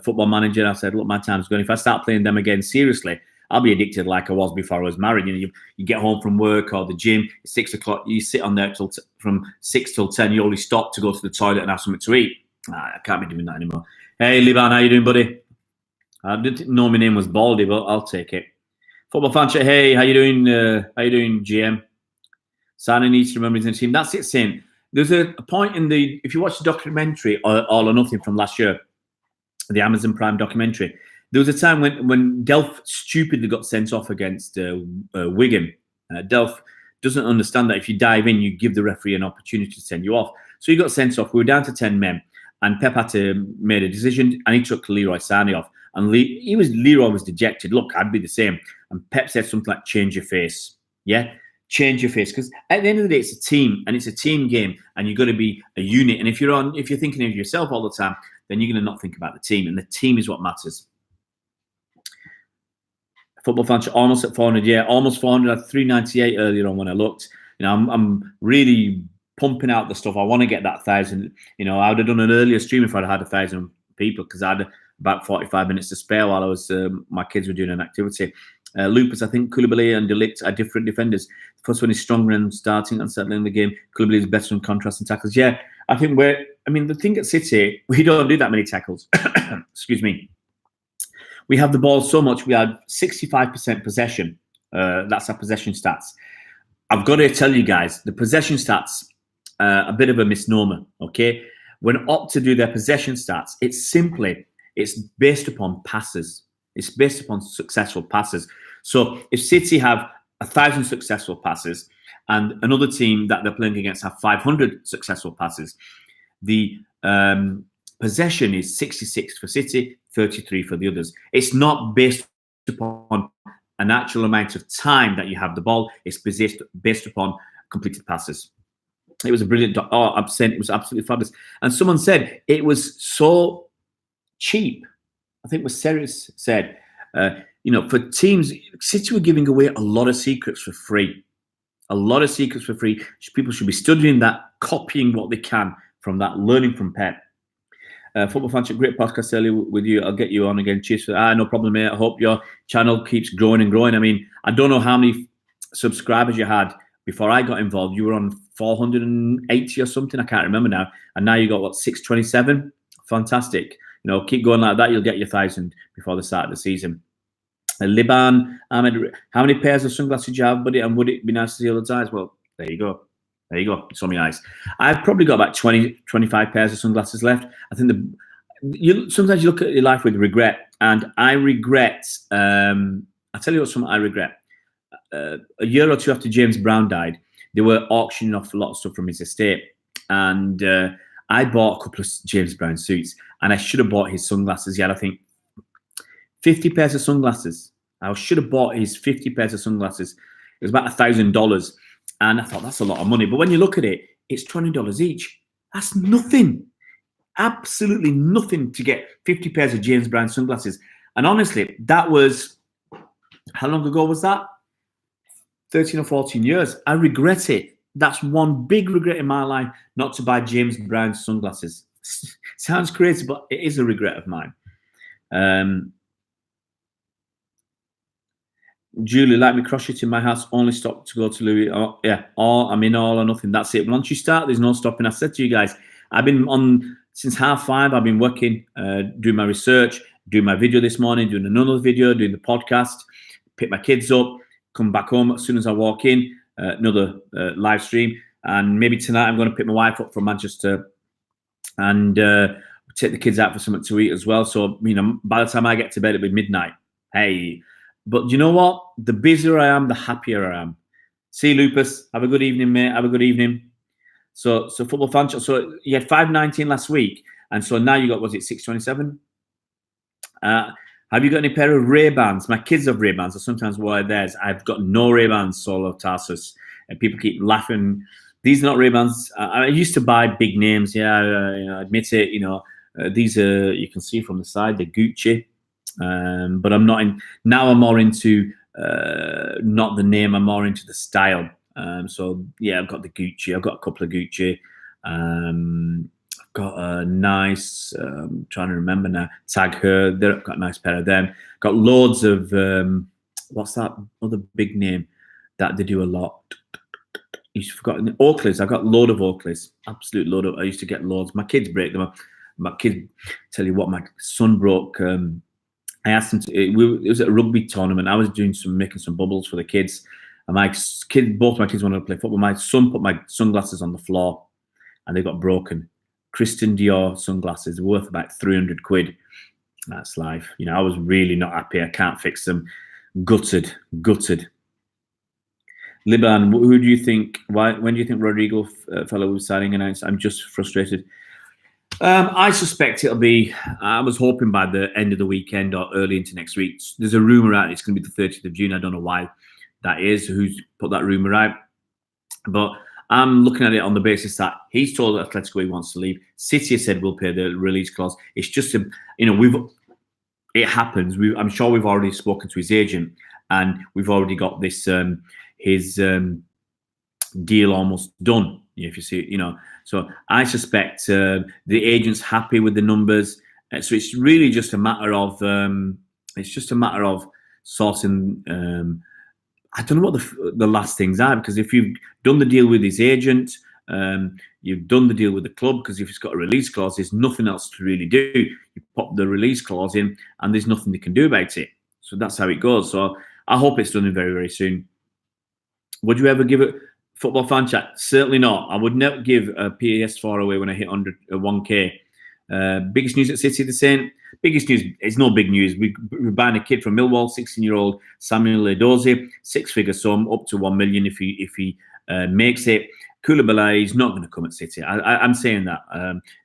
A: Football Manager. I said, look, my time's gone. If I start playing them again seriously, I'll be addicted like I was before I was married. You get home from work or the gym, it's 6 o'clock, you sit on there from 6 till 10, you only stop to go to the toilet and have something to eat. I can't be doing that anymore. Hey, Liban, how you doing, buddy? I didn't know my name was Baldy, but I'll take it. Football fan chat, hey, how you doing? GM? Sane needs to remember his team. That's it, Saint. There's a point if you watch the documentary, All or Nothing from last year, the Amazon Prime documentary, there was a time when Delph stupidly got sent off against Wigan. Delph doesn't understand that if you dive in, you give the referee an opportunity to send you off. So he got sent off. We were down to 10 men, and Pep had to make a decision, and he took Leroy Sane off. And Leroy was dejected. Look, I'd be the same. And Pep said something like, change your face. Yeah? Change your face, because at the end of the day, it's a team and it's a team game, and you've got to be a unit. And if you're thinking of yourself all the time, then you're going to not think about the team, and the team is what matters. Football fans almost at 400, yeah, almost 400. I had 398 earlier on when I looked. I'm really pumping out the stuff. I want to get that 1,000. I would have done an earlier stream if I'd had 1,000 people, because I had about 45 minutes to spare while I was my kids were doing an activity. Lupus, I think Koulibaly and De Ligt are different defenders. The first one is stronger and starting and settling the game. Koulibaly is better in contrast and tackles. Yeah, I think the thing at City, we don't do that many tackles. Excuse me. We have the ball so much. We had 65% possession. That's our possession stats. I've got to tell you guys, the possession stats are a bit of a misnomer, okay? when Opta do their possession stats, it's based upon passes. It's based upon successful passes. So if City have 1,000 successful passes and another team that they're playing against have 500 successful passes, the possession is 66 for City, 33 for the others. It's not based upon an actual amount of time that you have the ball. It's based upon completed passes. It was a brilliant. I'm saying it was absolutely fabulous. And someone said it was so cheap. I think it was Ceres said, for teams, City were giving away a lot of secrets for free. A lot of secrets for free. People should be studying that, copying what they can from that, learning from Pep. Football Fans, great podcast earlier with you. I'll get you on again. Cheers for that. No problem, mate. I hope your channel keeps growing and growing. I mean, I don't know how many subscribers you had before I got involved. You were on 480 or something. I can't remember now. And now you got, what, 627? Fantastic. Keep going like that. You'll get your 1,000 before the start of the season. Liban, Ahmed, how many pairs of sunglasses do you have, buddy? And would it be nice to see all the eyes? Well, there you go. There you go. It's on my eyes. I've probably got about 20, 25 pairs of sunglasses left. I think sometimes you look at your life with regret, and I regret. I'll tell you what, something I regret. A year or two after James Brown died, they were auctioning off a lot of stuff from his estate, and I bought a couple of James Brown suits, and I should have bought his sunglasses. He had, I think, 50 pairs of sunglasses. I should have bought his 50 pairs of sunglasses. It was about $1,000. And I thought, that's a lot of money. But when you look at it, it's $20 each. That's nothing. Absolutely nothing to get 50 pairs of James Brown sunglasses. And honestly, that was, how long ago was that? 13 or 14 years. I regret it. That's one big regret in my life, not to buy James Brown sunglasses. Sounds crazy, but it is a regret of mine. Julie, like me, cross it in my house, only stop to go to Louis. Oh, yeah, I'm in all or nothing. That's it. Once you start, there's no stopping. I said to you guys, I've been on since 5:30. I've been working, doing my research, doing my video this morning, doing another video, doing the podcast, pick my kids up, come back home as soon as I walk in, another live stream. And maybe tonight I'm going to pick my wife up from Manchester and take the kids out for something to eat as well. So, by the time I get to bed, it'll be midnight. Hey. But you know what? The busier I am, the happier I am. See, Lupus, have a good evening, mate. Have a good evening. So Football Fan. So you had 519 last week, and so now you got, was it 627? Have you got any pair of Ray-Bans? My kids have Ray-Bans. I sometimes wear theirs. I've got no Ray-Bans, Solo Tarsus, and people keep laughing. These are not Ray-Bans. I used to buy big names. Yeah, I admit it. These are, you can see from the side, they're Gucci. But I'm not in now. I'm more into not the name. I'm more into the style. So yeah, I've got the Gucci. I've got a couple of Gucci. I've got a nice. I'm trying to remember now. Tag Her. They've got a nice pair of them. Got loads of what's that other big name that they do a lot. You've forgotten Oakleys. I've got a load of Oakleys. Absolute load of. I used to get loads. My kids break them up. My kids, tell you what, my son broke. I asked him to. It was at a rugby tournament. I was making some bubbles for the kids, and both my kids wanted to play football. My son put my sunglasses on the floor, and they got broken. Christian Dior sunglasses worth about 300 quid. That's life. I was really not happy. I can't fix them. Gutted. Liban, who do you think? When do you think Rodrigo fellow was signing announced? I'm just frustrated. I suspect it'll be. I was hoping by the end of the weekend or early into next week. There's a rumor out it's going to be the 30th of June. I don't know why that is. Who's put that rumor out? But I'm looking at it on the basis that he's told Atletico he wants to leave. City has said we'll pay the release clause. It's just it happens. I'm sure we've already spoken to his agent, and we've already got this his deal almost done. If you see, so I suspect the agent's happy with the numbers. So it's really just a matter of sorting. I don't know what the last things are, because if you've done the deal with his agent, you've done the deal with the club, because if it's got a release clause, there's nothing else to really do. You pop the release clause in, and there's nothing they can do about it. So that's how it goes. So I hope it's done very, very soon. Would you ever give it Football fan chat, certainly not. I would never give a PS4 away when I hit 1K. Biggest news at City, the same. Biggest news, it's no big news. We're buying a kid from Millwall, 16-year-old Samuel Edozie, 6-figure sum, up to 1 million if he makes it. Koulibaly is not going to come at City. I'm saying that.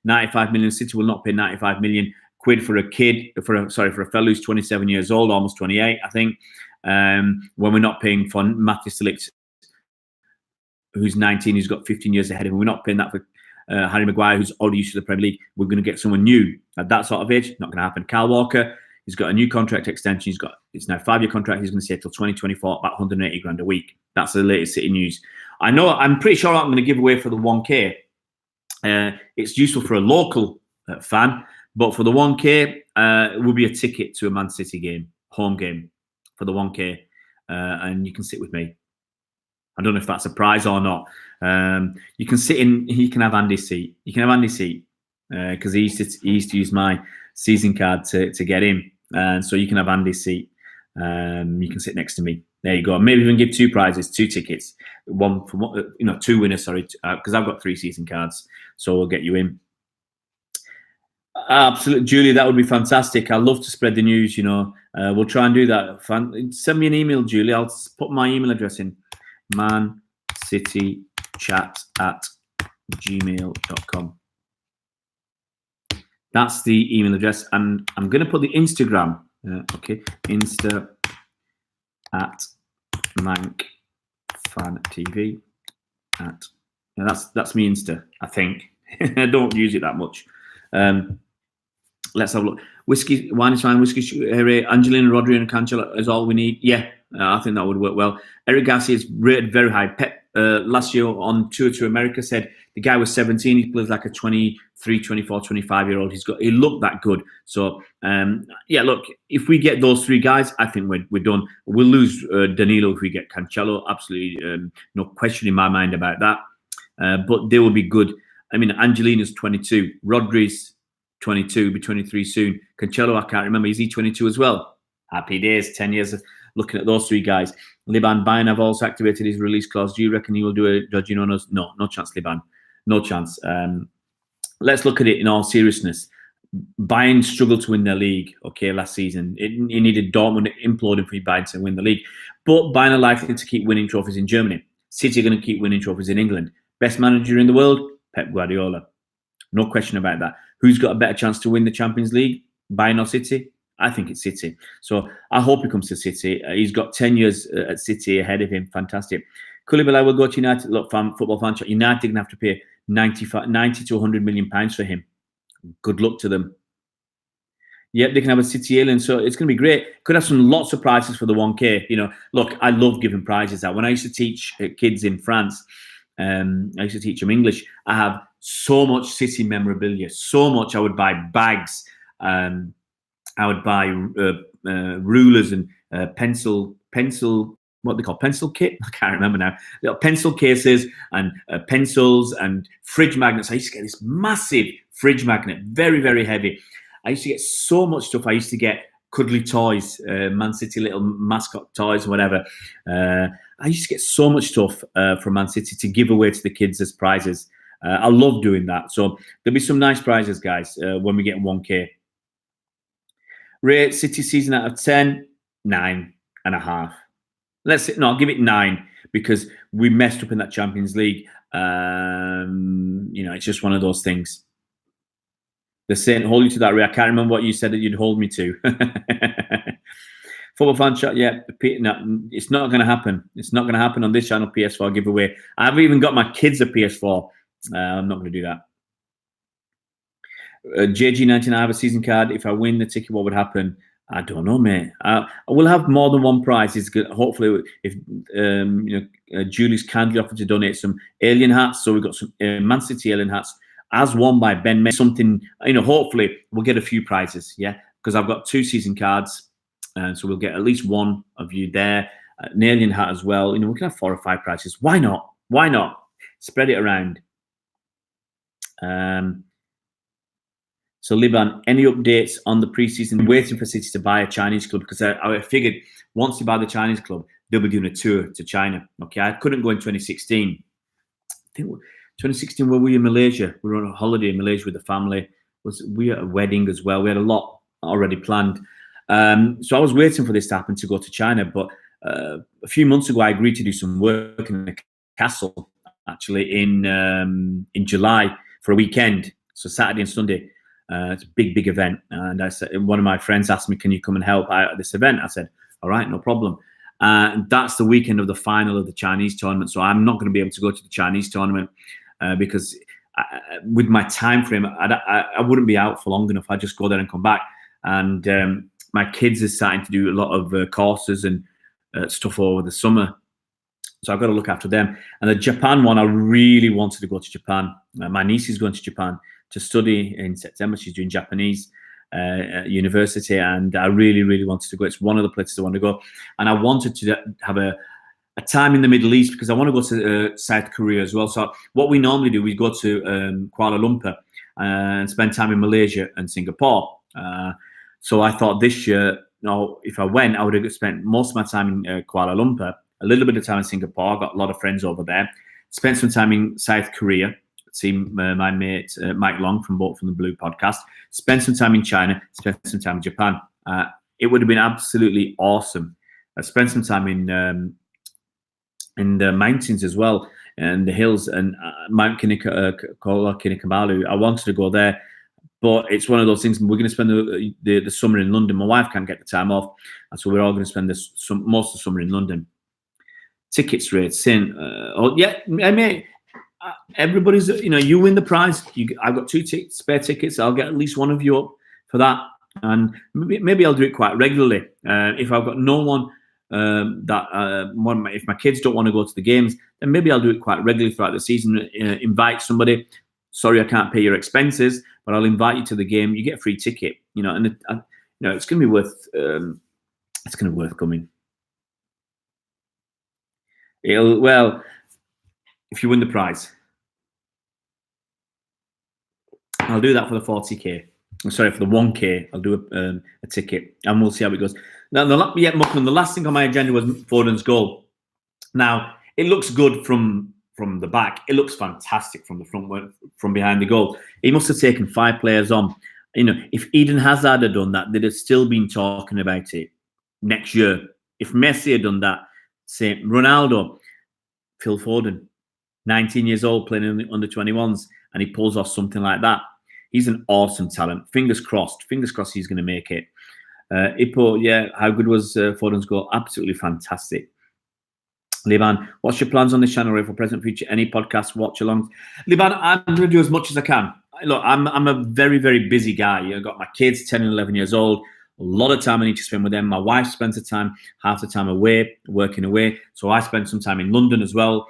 A: 95 million. City will not pay 95 million quid for a kid, for a fellow who's 27 years old, almost 28, I think. When we're not paying for Matthew Silic, who's 19, who's got 15 years ahead of him. We're not paying that for Harry Maguire, who's already used to the Premier League. We're going to get someone new at that sort of age. Not going to happen. Kyle Walker, he's got a new contract extension. It's now a 5-year contract. He's going to stay till 2024, about 180 grand a week. That's the latest City news. I'm pretty sure I'm going to give away for the 1K. It's useful for a local fan, but for the 1K, it will be a ticket to a Man City game, home game, for the 1K, and you can sit with me. I don't know if that's a prize or not. You can sit in. He can have Andy's seat. You can have Andy's seat because he used to use my season card to get in, and so you can have Andy's seat. You can sit next to me. There you go. Maybe even give 2 prizes, 2 tickets, one for 2 winners. Sorry, because I've got 3 season cards, so we'll get you in. Absolutely, Julie. That would be fantastic. I love to spread the news. We'll try and do that. Send me an email, Julie. I'll put my email address in. mancitychat@gmail.com. That's the email address, and I'm going to put the Instagram. Insta at mancfantv at. That's me Insta. I think I don't use it that much. Let's have a look. Whiskey, wine is fine. Whiskey, Angelina, Rodri, and Cancelo is all we need. Yeah, I think that would work well. Eric Garcia is rated very high. Pep last year on tour to America said the guy was 17. He plays like a 23, 24, 25-year-old. He looked that good. So look, if we get those 3 guys, I think we're done. We'll lose Danilo if we get Cancelo. Absolutely, no question in my mind about that. But they will be good. I mean, Angelina's 22. Rodri's 22, be 23 soon. Cancelo, I can't remember. Is he 22 as well? Happy days, 10 years of looking at those 3 guys. Liban Bayern have also activated his release clause. Do you reckon he will do a dodging on us? No chance, Liban. No chance. Let's look at it in all seriousness. Bayern struggled to win their league, last season. It needed Dortmund imploding for Bayern to win the league. But Bayern are likely to keep winning trophies in Germany. City are going to keep winning trophies in England. Best manager in the world? Pep Guardiola. No question about that. Who's got a better chance to win the Champions League? Bayern or City? I think it's City. So I hope he comes to City. He's got 10 years at City ahead of him. Fantastic. Koulibaly will go to United. Look, football fan chat. United are going to have to pay 90 to 100 million pounds for him. Good luck to them. Yep, they can have a City alien. So it's going to be great. Could have lots of prizes for the 1K. Look, I love giving prizes out. When I used to teach kids in France, I used to teach them English. I have so much City memorabilia. So much. I would buy bags. I would buy rulers and pencil. What they call pencil kit? I can't remember now. Little pencil cases and pencils and fridge magnets. I used to get this massive fridge magnet, very, very heavy. I used to get so much stuff. I used to get cuddly toys, Man City little mascot toys, whatever. I used to get so much stuff from Man City to give away to the kids as prizes. I love doing that. So there'll be some nice prizes, guys, when we get 1K. Rate City season out of 10, 9.5. I'll give it 9 because we messed up in that Champions League. It's just one of those things. They're saying hold you to that, Ray. I can't remember what you said that you'd hold me to. Football fan chat, yeah. No, it's not going to happen. It's not going to happen on this channel, PS4 giveaway. I've even got my kids a PS4. I'm not going to do that. JG19, I have a season card. If I win the ticket, what would happen? I don't know, mate. I will have more than one prize. It's good. Hopefully, if Julie's kindly offered to donate some alien hats, so we've got some Man City alien hats, as won by Ben May. Something, hopefully we'll get a few prizes, yeah, because I've got 2 season cards, so we'll get at least one of you there. An alien hat as well. We can have 4 or 5 prizes. Why not? Why not? Spread it around. So, Liban, any updates on the preseason? I'm waiting for City to buy a Chinese club because I figured once they buy the Chinese club, they'll be doing a tour to China. Okay, I couldn't go in 2016. I think 2016 we were in Malaysia. We were on a holiday in Malaysia with the family. We were at a wedding as well. We had a lot already planned. So I was waiting for this to happen to go to China. But a few months ago, I agreed to do some work in the castle, actually, in July for a weekend. So Saturday and Sunday. It's a big event. And I said, one of my friends asked me, can you come and help out at this event? I said, all right, no problem. That's the weekend of the final of the Chinese tournament. So I'm not going to be able to go to the Chinese tournament because with my time frame, I wouldn't be out for long enough. I just go there and come back. And my kids are starting to do a lot of courses and stuff over the summer. So I've got to look after them. And the Japan one, I really wanted to go to Japan. My niece is going to Japan to study in September. She's doing Japanese at university, and I really wanted to go. It's one of the places I want to go. And I wanted to have a time in the Middle East because I want to go to South Korea as well. So what we normally do, we go to Kuala Lumpur and spend time in Malaysia and Singapore. So I thought this year, if I went, I would have spent most of my time in Kuala Lumpur, a little bit of time in Singapore. I've got a lot of friends over there. Spent some time in South Korea. See my mate Mike Long from Boat from the Blue podcast. Spent some time in China. Spent some time in Japan. It would have been absolutely awesome. I spent some time in the mountains as well, and the hills, and Mount Kinabalu. I wanted to go there, but it's one of those things. We're going to spend the summer in London. My wife can't get the time off, and so we're all going to spend most of the summer in London. Tickets rates in. Mate. Everybody's, you win the prize. I've got 2 spare tickets. I'll get at least one of you up for that, and maybe I'll do it quite regularly. If I've got no one if my kids don't want to go to the games, then maybe I'll do it quite regularly throughout the season. Invite somebody. Sorry, I can't pay your expenses, but I'll invite you to the game. You get a free ticket. And it's going to be worth. It's going to be worth coming. If you win the prize, I'll do that for the 40k. Sorry, for the 1k, I'll do a ticket, and we'll see how it goes. Now, the last thing on my agenda was Foden's goal. Now, it looks good from the back. It looks fantastic from the front, from behind the goal. He must have taken 5 players on. If Eden Hazard had done that, they'd have still been talking about it next year. If Messi had done that, say Ronaldo, Phil Foden, 19 years old, playing in the under-21s, and he pulls off something like that. He's an awesome talent. Fingers crossed. Fingers crossed he's going to make it. Ipo, how good was Foden's goal? Absolutely fantastic. Liban, what's your plans on this channel for present, future? Any podcast watch along? Liban, I'm going to do as much as I can. Look, I'm a very, very busy guy. I've got my kids, 10 and 11 years old. A lot of time I need to spend with them. My wife spends half the time away, working away. So I spend some time in London as well.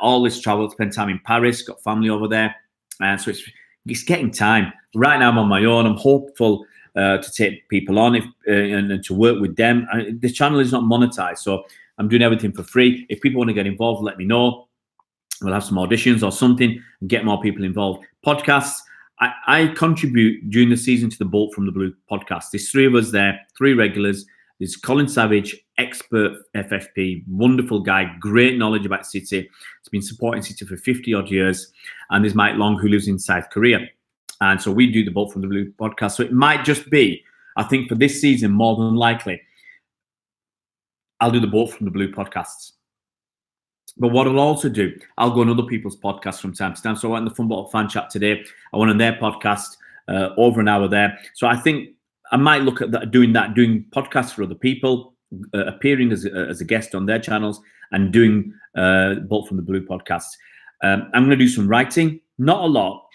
A: All this travel, spend time in Paris, got family over there. So it's getting time. Right now I'm on my own. I'm hopeful to take people on and to work with them. The channel is not monetized, so I'm doing everything for free. If people want to get involved, let me know. We'll have some auditions or something and get more people involved. Podcasts, I contribute during the season to the Bolt from the Blue podcast. There's 3 of us there, 3 regulars. There's Colin Savage, expert FFP, wonderful guy, great knowledge about City. He's been supporting City for 50 odd years. And there's Mike Long, who lives in South Korea. And so we do the Bolt from the Blue podcast. So it might just be, I think for this season, more than likely, I'll do the Bolt from the Blue podcasts. But what I'll also do, I'll go on other people's podcasts from time to time. So I went on the Fun Bottle Fan Chat today. I went on their podcast, over an hour there. So I think I might look at that, doing podcasts for other people, appearing as a guest on their channels, and doing Bolt from the Blue podcasts. I'm going to do some writing, not a lot,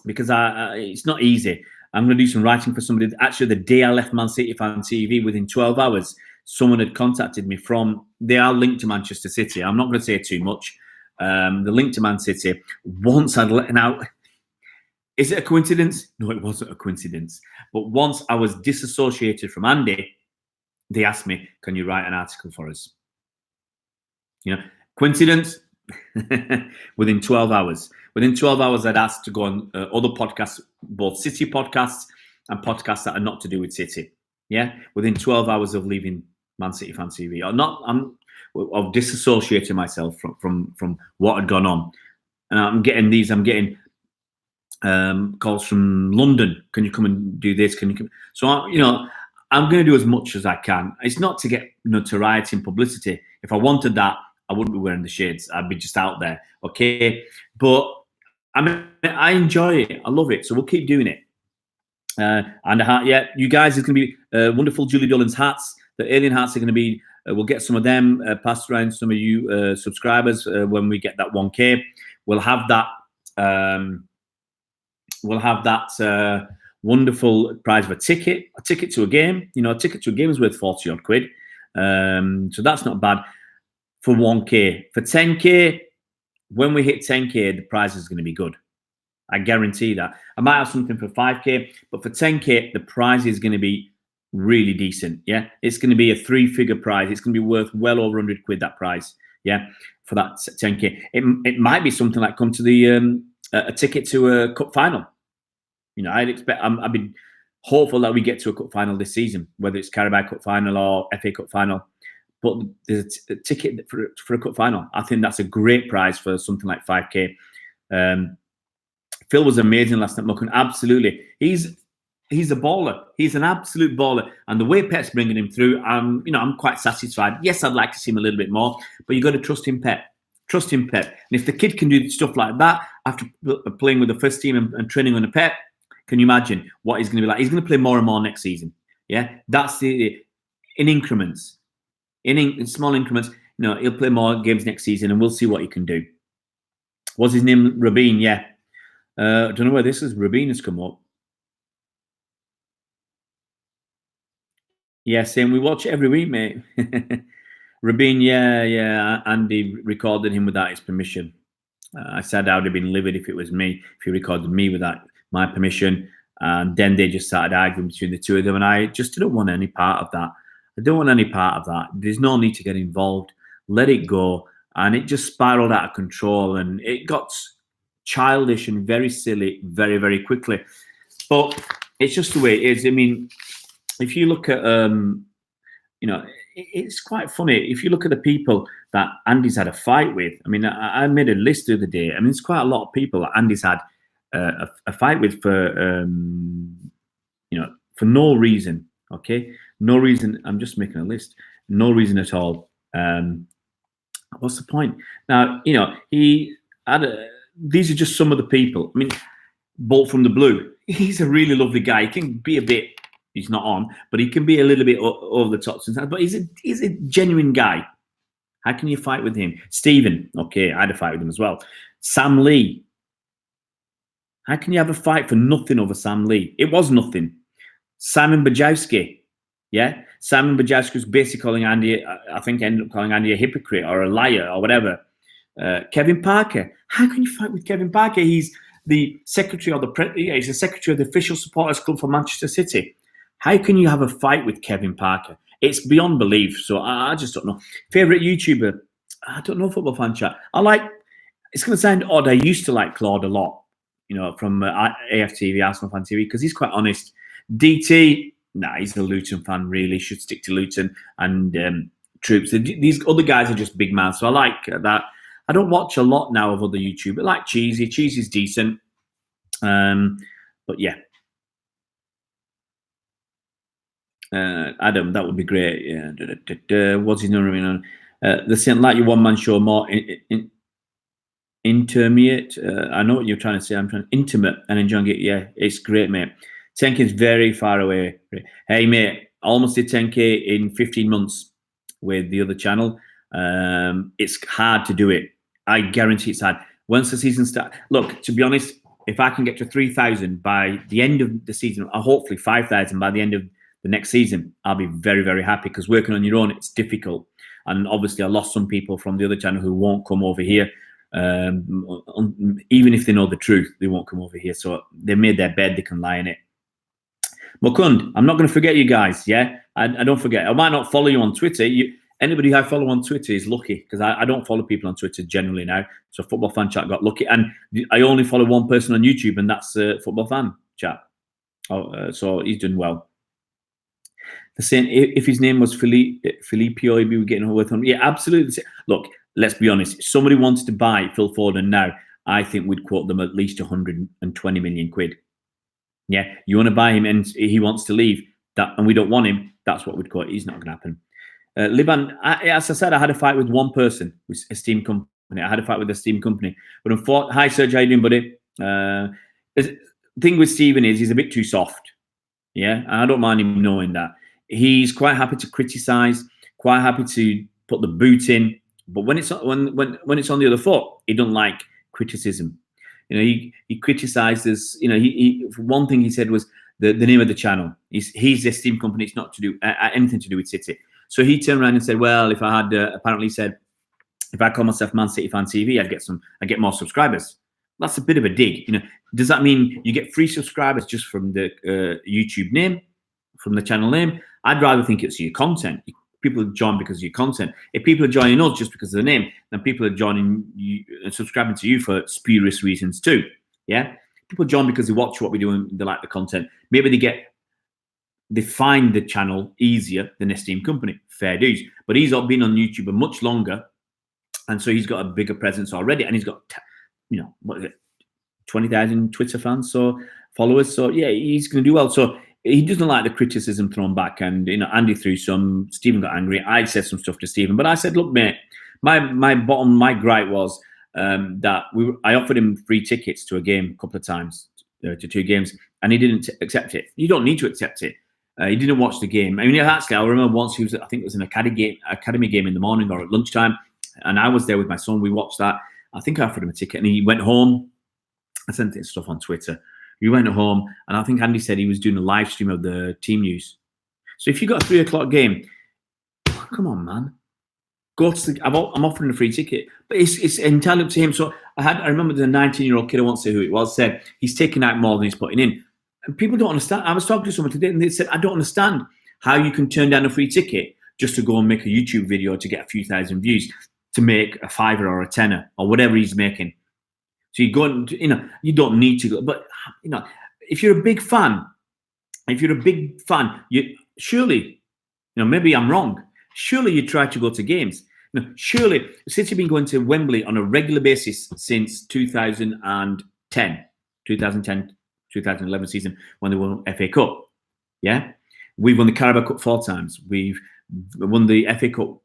A: because it's not easy. I'm going to do some writing for somebody. Actually, the day I left Man City Fan TV, within 12 hours, someone had contacted me they are linked to Manchester City. I'm not going to say too much. They're linked to Man City. Once I'd let out, is it a coincidence? No, it wasn't a coincidence. But once I was disassociated from Andy, they asked me, can you write an article for us? Coincidence? within 12 hours. Within 12 hours, I'd asked to go on other podcasts, both City podcasts and podcasts that are not to do with City. Yeah, within 12 hours of leaving Man City Fan TV, or not, of disassociating myself from what had gone on. And I'm getting calls from London. Can you come and do this? Can you come? So I'm going to do as much as I can. It's not to get notoriety and publicity. If I wanted that, I wouldn't be wearing the shades. I'd be just out there. Okay, but I enjoy it. I love it. So we'll keep doing it. You guys, it's going to be wonderful Julie Dolan's hats. The alien hats are going to be. We'll get some of them passed around some of you subscribers when we get that 1K. We'll have that. Wonderful prize of a ticket to a game. A ticket to a game is worth 40 odd quid. So that's not bad for 1K. For 10K, when we hit 10K, the prize is going to be good. I guarantee that. I might have something for 5K, but for 10K, the prize is going to be really decent. Yeah, it's going to be a 3-figure prize. It's going to be worth well over 100 quid, that prize. Yeah, for that 10K. It might be something like come to the a ticket to a cup final. I'd expect. I've been hopeful that we get to a cup final this season, whether it's Carabao Cup final or FA Cup final. But there's a ticket for a cup final. I think that's a great prize for something like 5K. Phil was amazing last night, Muckin. Absolutely, he's a baller. He's an absolute baller, and the way Pep's bringing him through, I'm quite satisfied. Yes, I'd like to see him a little bit more, but you got to trust him, Pep. Trust him, Pep. And if the kid can do stuff like that after playing with the first team and training under Pep, can you imagine what he's going to be like? He's going to play more and more next season. Yeah, that's in increments, in small increments. He'll play more games next season, and we'll see what he can do. What's his name? Rabin. Yeah, I don't know where this is. Rabin has come up. Yeah, saying we watch it every week, mate. Rabin, yeah. Andy recorded him without his permission. I said I would have been livid if it was me, if he recorded me without my permission. And then they just started arguing between the two of them. And I just didn't want any part of that. I don't want any part of that. There's no need to get involved. Let it go. And it just spiraled out of control. And it got childish and very silly very, very quickly. But it's just the way it is. I mean, if you look at, it's quite funny. If you look at the people that Andy's had a fight with, I mean, I made a list the other day. I mean, there's quite a lot of people that Andy's had a fight with for no reason. Okay, no reason. I'm just making a list. No reason at all. What's the point? Now, he had these are just some of the people. I mean, Bolt from the Blue. He's a really lovely guy. He can be a bit. He's not on, but he can be a little bit over the top sometimes. But he's a genuine guy. How can you fight with him? Stephen, okay, I had a fight with him as well. Sam Lee. How can you have a fight for nothing over Sam Lee? It was nothing. Simon Bajowski. Yeah? Simon Bajowski was basically calling Andy, I think ended up calling Andy a hypocrite or a liar or whatever. Kevin Parker. How can you fight with Kevin Parker? He's the secretary of he's the secretary of the official supporters club for Manchester City. How can you have a fight with Kevin Parker? It's beyond belief. So I just don't know. Favorite YouTuber? I don't know. Football Fan Chat. It's going to sound odd. I used to like Claude a lot, from AFTV, Arsenal Fan TV, because he's quite honest. DT, he's a Luton fan, really. Should stick to Luton and Troops. These other guys are just big mouths. So I like that. I don't watch a lot now of other YouTubers. I like Cheesy. Cheesy's decent. But yeah. Adam, that would be great. Yeah. What's his name? The same like your one-man show, more intermediate. I know what you're trying to say. I'm trying intimate and enjoying it. Yeah, it's great, mate. 10K is very far away. Hey, mate, almost did 10K in 15 months with the other channel. It's hard to do it. I guarantee it's hard. Once the season starts, look, to be honest, if I can get to 3,000 by the end of the season, or hopefully 5,000 by the end of the next season, I'll be very, very happy, because working on your own, it's difficult. And obviously I lost some people from the other channel who won't come over here. Even if they know the truth, they won't come over here. So they made their bed, they can lie in it. Mukund, I'm not going to forget you guys, yeah? I don't forget. I might not follow you on Twitter. Anybody I follow on Twitter is lucky because I don't follow people on Twitter generally now. So Football Fan Chat got lucky, and I only follow one person on YouTube, and that's Football Fan Chat. So he's done well. They're saying if his name was Filippo, he'd be getting with him. Yeah, absolutely. Look, let's be honest. If somebody wanted to buy Phil Foden now, I think we'd quote them at least 120 million quid. Yeah, you want to buy him and he wants to leave, and we don't want him, that's what we'd quote. He's not going to happen. Liban, as I said, I had a fight with one person, with a steam company. I had a fight with a steam company. But hi, Serge, how you doing, buddy? The thing with Stephen is he's a bit too soft. Yeah, and I don't mind him knowing that. He's quite happy to criticise, quite happy to put the boot in. But when it's when it's on the other foot, he doesn't like criticism. You know, he criticised. You know, he one thing he said was the name of the channel. He's a steam company. It's not to do anything to do with City. So he turned around and said, "Well, if I had apparently said if I call myself Man City Fan TV, I'd get more subscribers." That's a bit of a dig. You know, does that mean you get free subscribers just from the YouTube name, from the channel name? I'd rather think it's your content. People join because of your content. If people are joining us just because of the name, then people are joining you and subscribing to you for spurious reasons too. Yeah, people join because they watch what we do and they like the content. Maybe they find the channel easier than a steam company. Fair dues. But he's been on YouTube much longer, and so he's got a bigger presence already, and he's got 20,000 Twitter fans, so followers. So yeah, he's going to do well. So he doesn't like the criticism thrown back, and Andy threw some. Stephen got angry. I said some stuff to Stephen, but I said, look, mate, my gripe was that I offered him free tickets to a game a couple of times, to 2 games, and he didn't accept it. You don't need to accept it. He didn't watch the game. I mean, actually, I remember once I think it was an academy game in the morning or at lunchtime, and I was there with my son. We watched that. I think I offered him a ticket, and he went home. I sent his stuff on Twitter. He went home, and I think Andy said he was doing a live stream of the team news. So if you got a 3 o'clock game, come on, man, go to I'm offering a free ticket, but it's entirely up to him. So I remember the 19-year-old kid, I won't say who it was, said he's taking out more than he's putting in, and people don't understand. I was talking to someone today, and they said, I don't understand how you can turn down a free ticket just to go and make a YouTube video to get a few thousand views, to make a $5 or a $10 or whatever he's making. So you go and, you don't need to go. But, if you're a big fan, you surely, maybe I'm wrong. Surely you try to go to games. Surely City have been going to Wembley on a regular basis since 2010, 2011 season when they won FA Cup. Yeah. We've won the Carabao Cup 4 times. We've won the FA Cup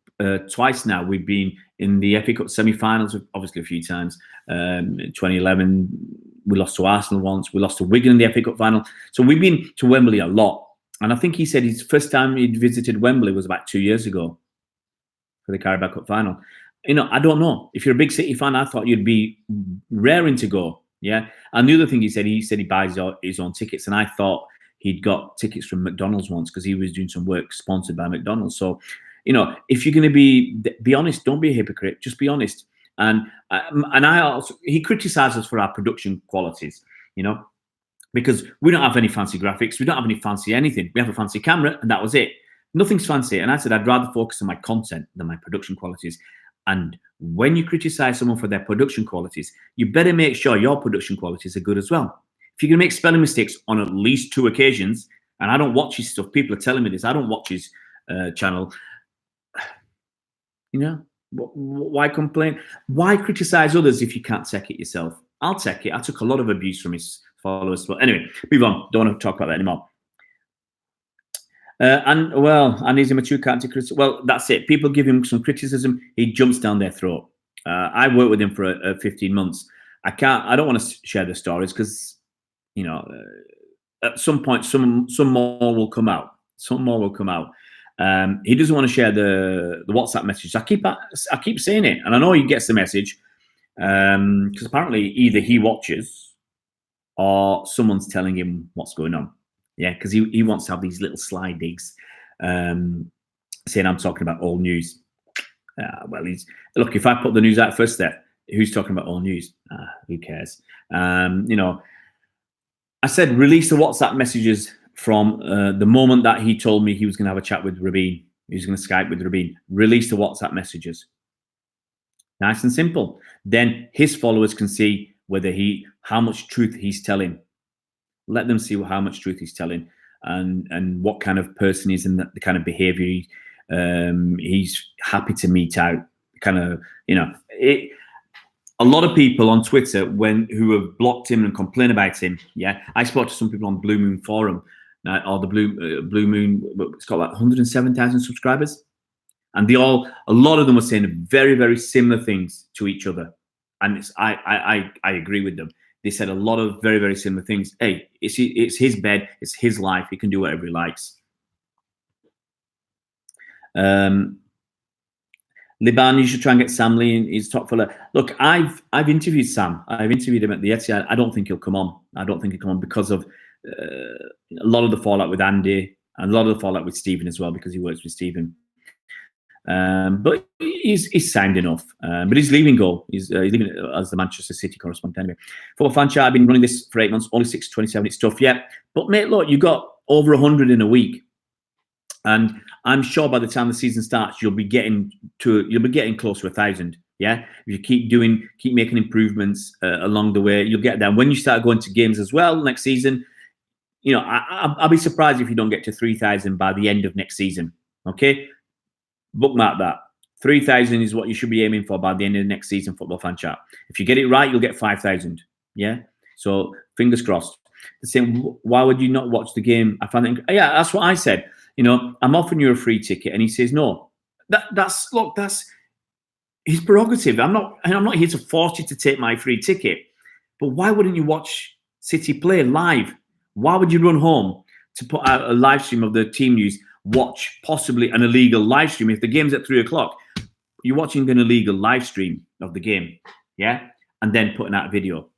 A: twice now. We've been in the FA Cup semi-finals, obviously a few times. 2011, we lost to Arsenal once. We lost to Wigan in the FA Cup final. So we've been to Wembley a lot. And I think he said his first time he'd visited Wembley was about 2 years ago for the Carabao Cup final. I don't know. If you're a big City fan, I thought you'd be raring to go. Yeah. And the other thing he said he buys his own tickets. And I thought he'd got tickets from McDonald's once because he was doing some work sponsored by McDonald's. So, if you're going to be honest, don't be a hypocrite. Just be honest. And I also, he criticizes us for our production qualities, because we don't have any fancy graphics. We don't have any fancy anything. We have a fancy camera, and that was it. Nothing's fancy. And I said, I'd rather focus on my content than my production qualities. And when you criticize someone for their production qualities, you better make sure your production qualities are good as well. If you're going to make spelling mistakes on at least 2 occasions, and I don't watch his stuff, people are telling me this, I don't watch his channel. Why complain? Why criticize others if you can't take it yourself? I'll take it. I took a lot of abuse from his followers. But anyway, move on. Don't want to talk about that anymore. And he's a mature character. Well, that's it. People give him some criticism. He jumps down their throat. I worked with him for 15 months. I don't want to share the stories because, at some point, some more will come out. Some more will come out. He doesn't want to share the WhatsApp message. I keep saying it, and I know he gets the message because apparently either he watches or someone's telling him what's going on. Yeah, because he wants to have these little sly digs, saying I'm talking about all news. Look, if I put the news out first, there, who's talking about all news? Who cares? I said release the WhatsApp messages from the moment that he told me he was going to have a chat with Rabin. who's going to Skype with Rabin, release the WhatsApp messages. Nice and simple. Then his followers can see whether how much truth he's telling. Let them see how much truth he's telling, and what kind of person he's, and the kind of behavior he's happy to mete out. Kind of, a lot of people on Twitter who have blocked him and complain about him. Yeah, I spoke to some people on Blue Moon Forum, or the Blue Moon. It's got like 107,000 subscribers, and a lot of them were saying very, very similar things to each other, and I agree with them. They said a lot of very, very similar things. Hey, it's his bed, it's his life. He can do whatever he likes. Liban, you should try and get Sam Lee in his top fella. Look, I've interviewed Sam. I've interviewed him at the Edozie. I don't think he'll come on. I don't think he'll come on because of a lot of the fallout with Andy and a lot of the fallout with Stephen as well, because he works with Stephen. But he's signed enough. But he's leaving goal. He's leaving as the Manchester City correspondent anyway. Football Fan Chat, I've been running this for 8 months, only 627. It's tough, yeah. But mate, look, you got over 100 in a week. And I'm sure by the time the season starts, you'll be getting close to 1,000. Yeah, if you keep making improvements along the way, you'll get there. When you start going to games as well next season, I'll be surprised if you don't get to 3,000 by the end of next season. Okay, bookmark that. 3,000 is what you should be aiming for by the end of the next season. Football Fan Chat. If you get it right, you'll get 5,000. Yeah, so fingers crossed. The same. Why would you not watch the game? I find that, yeah, that's what I said. I'm offering you a free ticket, and he says no. That's his prerogative. I'm not here to force you to take my free ticket. But why wouldn't you watch City play live? Why would you run home to put out a live stream of the team news? Watch possibly an illegal live stream if the game's at 3:00. You're watching an illegal live stream of the game, yeah, and then putting out a video.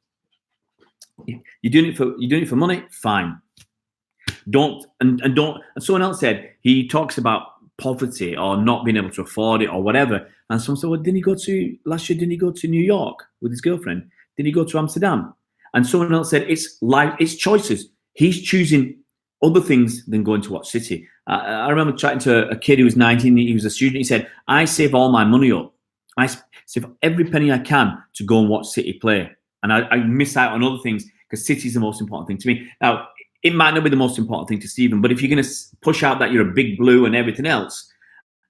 A: You're doing it for money, fine. Don't. And someone else said he talks about poverty or not being able to afford it or whatever. And someone said, well, didn't he go to New York with his girlfriend? Did he go to Amsterdam? And someone else said it's choices. He's choosing other things than going to watch City. I remember chatting to a kid who was 19. He was a student. He said, I save all my money up. I save every penny I can to go and watch City play. And I miss out on other things because City is the most important thing to me. Now, it might not be the most important thing to Stephen, but if you're going to push out that you're a big blue and everything else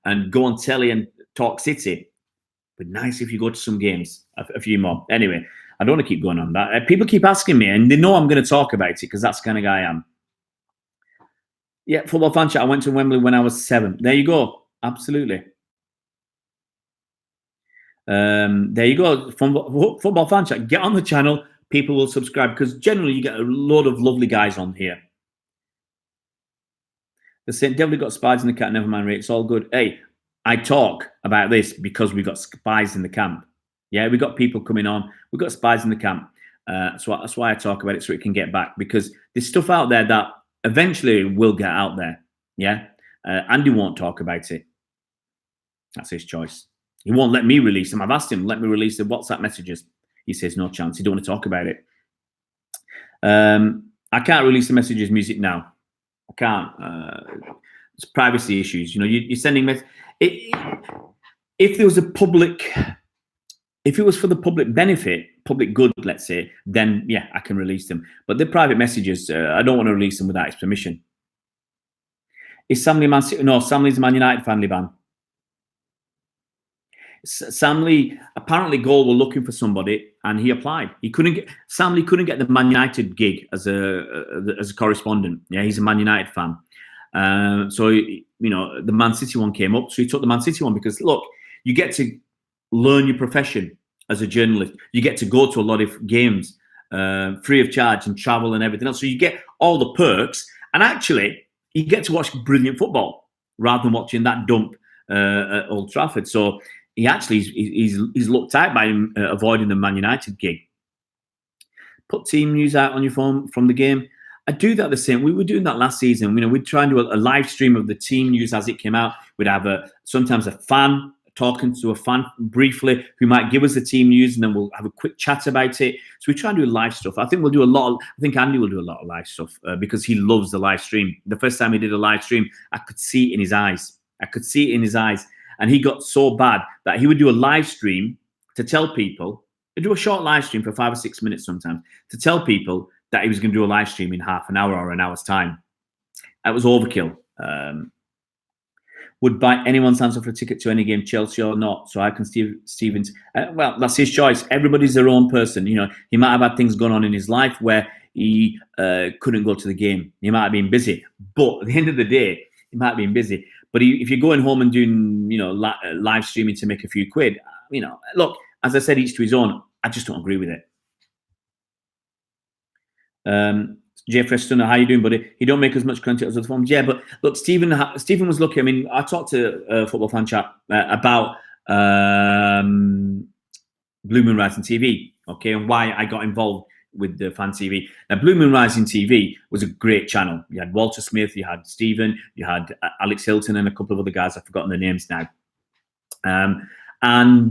A: and go on telly and talk City, but nice if you go to some games, a few more. Anyway, I don't want to keep going on that. People keep asking me, and they know I'm going to talk about it because that's the kind of guy I am. Yeah, Football Fan Chat. I went to Wembley when I was 7. There you go. Absolutely. There you go. Football Fan Chat. Get on the channel. People will subscribe because generally you get a load of lovely guys on here. They're saying, definitely got spies in the camp. Never mind, Ray. It's all good. Hey, I talk about this because we got spies in the camp. Yeah, we got people coming on. We got spies in the camp. So that's why I talk about it, so it can get back, because there's stuff out there that eventually will get out there. Yeah, Andy won't talk about it. That's his choice. He won't let me release them. I've asked him, let me release the WhatsApp messages. He says no chance. He don't want to talk about it. I can't release the messages music now. I can't. It's privacy issues. You're sending messages. If there was if it was for the public benefit, public good, let's say, then yeah, I can release them. But the private messages, I don't want to release them without his permission. Is Sam Lee Man City? No, Sam Lee's a Man United family ban. Sam Lee, apparently Goal were looking for somebody and he applied. Sam Lee couldn't get the Man United gig as a correspondent. Yeah, he's a Man United fan. So the Man City one came up. So he took the Man City one because, look, you get to learn your profession as a journalist. You get to go to a lot of games free of charge and travel and everything else. So you get all the perks. And actually, you get to watch brilliant football rather than watching that dump at Old Trafford. So he actually he's looked out by him avoiding the Man United gig. Put team news out on your phone from the game. I do that the same. We were doing that last season. We'd try and do a live stream of the team news as it came out. We'd have sometimes a fan talking to a fan briefly who might give us the team news, and then we'll have a quick chat about it. So we try and do live stuff. I think we'll do I think Andy will do a lot of live stuff because he loves the live stream. The first time he did a live stream, I could see it in his eyes. I could see it in his eyes. And he got so bad that he would do a live stream to tell people, he'd do a short live stream for 5 or 6 minutes sometimes, to tell people that he was going to do a live stream in half an hour or an hour's time. That was overkill. Would buy anyone's answer for a ticket to any game, Chelsea or not. So I can Stevens. Well, that's his choice. Everybody's their own person. You know, he might have had things going on in his life where he couldn't go to the game. He might have been busy. But at the end of the day, he might have been busy. But if you're going home and doing, you know, live streaming to make a few quid, you know, look, as I said, each to his own. I just don't agree with it. Jeffrey Stunner, how you doing, buddy? He don't make as much content as other forms. Yeah, but look, Stephen was lucky. I mean, I talked to Football Fan Chat about Blue Moon Rising TV, okay, and why I got involved with the Fan TV. Now, Blue Moon Rising TV was a great channel. You had Walter Smith, you had Stephen, you had Alex Hilton, and a couple of other guys. I've forgotten their names now.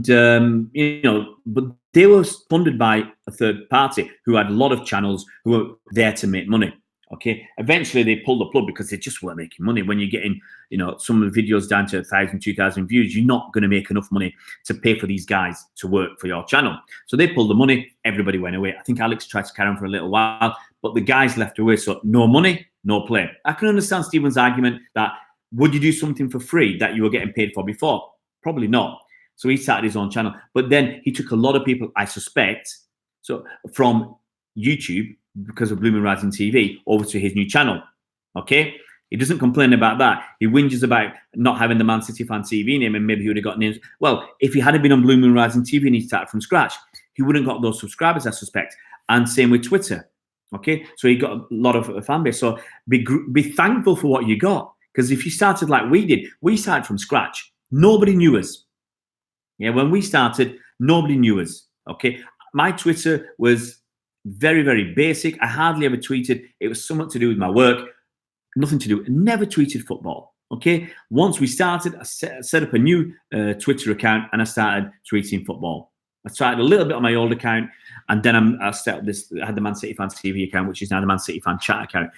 A: You know, but they were funded by a third party who had a lot of channels who were there to make money. Okay, eventually they pulled the plug because they just weren't making money. When you're getting, you know, some of the videos down to 1,000, 2,000 views, you're not going to make enough money to pay for these guys to work for your channel. So they pulled the money. Everybody went away. I think Alex tried to carry on for a little while, but the guys left away. So no money, no play. I can understand Stephen's argument that would you do something for free that you were getting paid for before? Probably not. So he started his own channel. But then he took a lot of people, I suspect, so from YouTube, because of Blue Moon Rising TV, over to his new channel. Okay? He doesn't complain about that. He whinges about not having the Man City Fan TV name, and maybe he would have got names. Well, if he hadn't been on Blue Moon Rising TV and he started from scratch, he wouldn't have got those subscribers, I suspect. And same with Twitter. Okay? So he got a lot of a fan base. So be thankful for what you got. Because if you started like we did, we started from scratch. Nobody knew us. Yeah, when we started, nobody knew us. Okay, my Twitter was very, very basic. I hardly ever tweeted. It was something to do with my work, nothing to do. Never tweeted football. Okay, once we started, I set up a new Twitter account and I started tweeting football. I started a little bit on my old account, and then I set up this. I had the Man City Fans TV account, which is now the Man City Fan Chat account.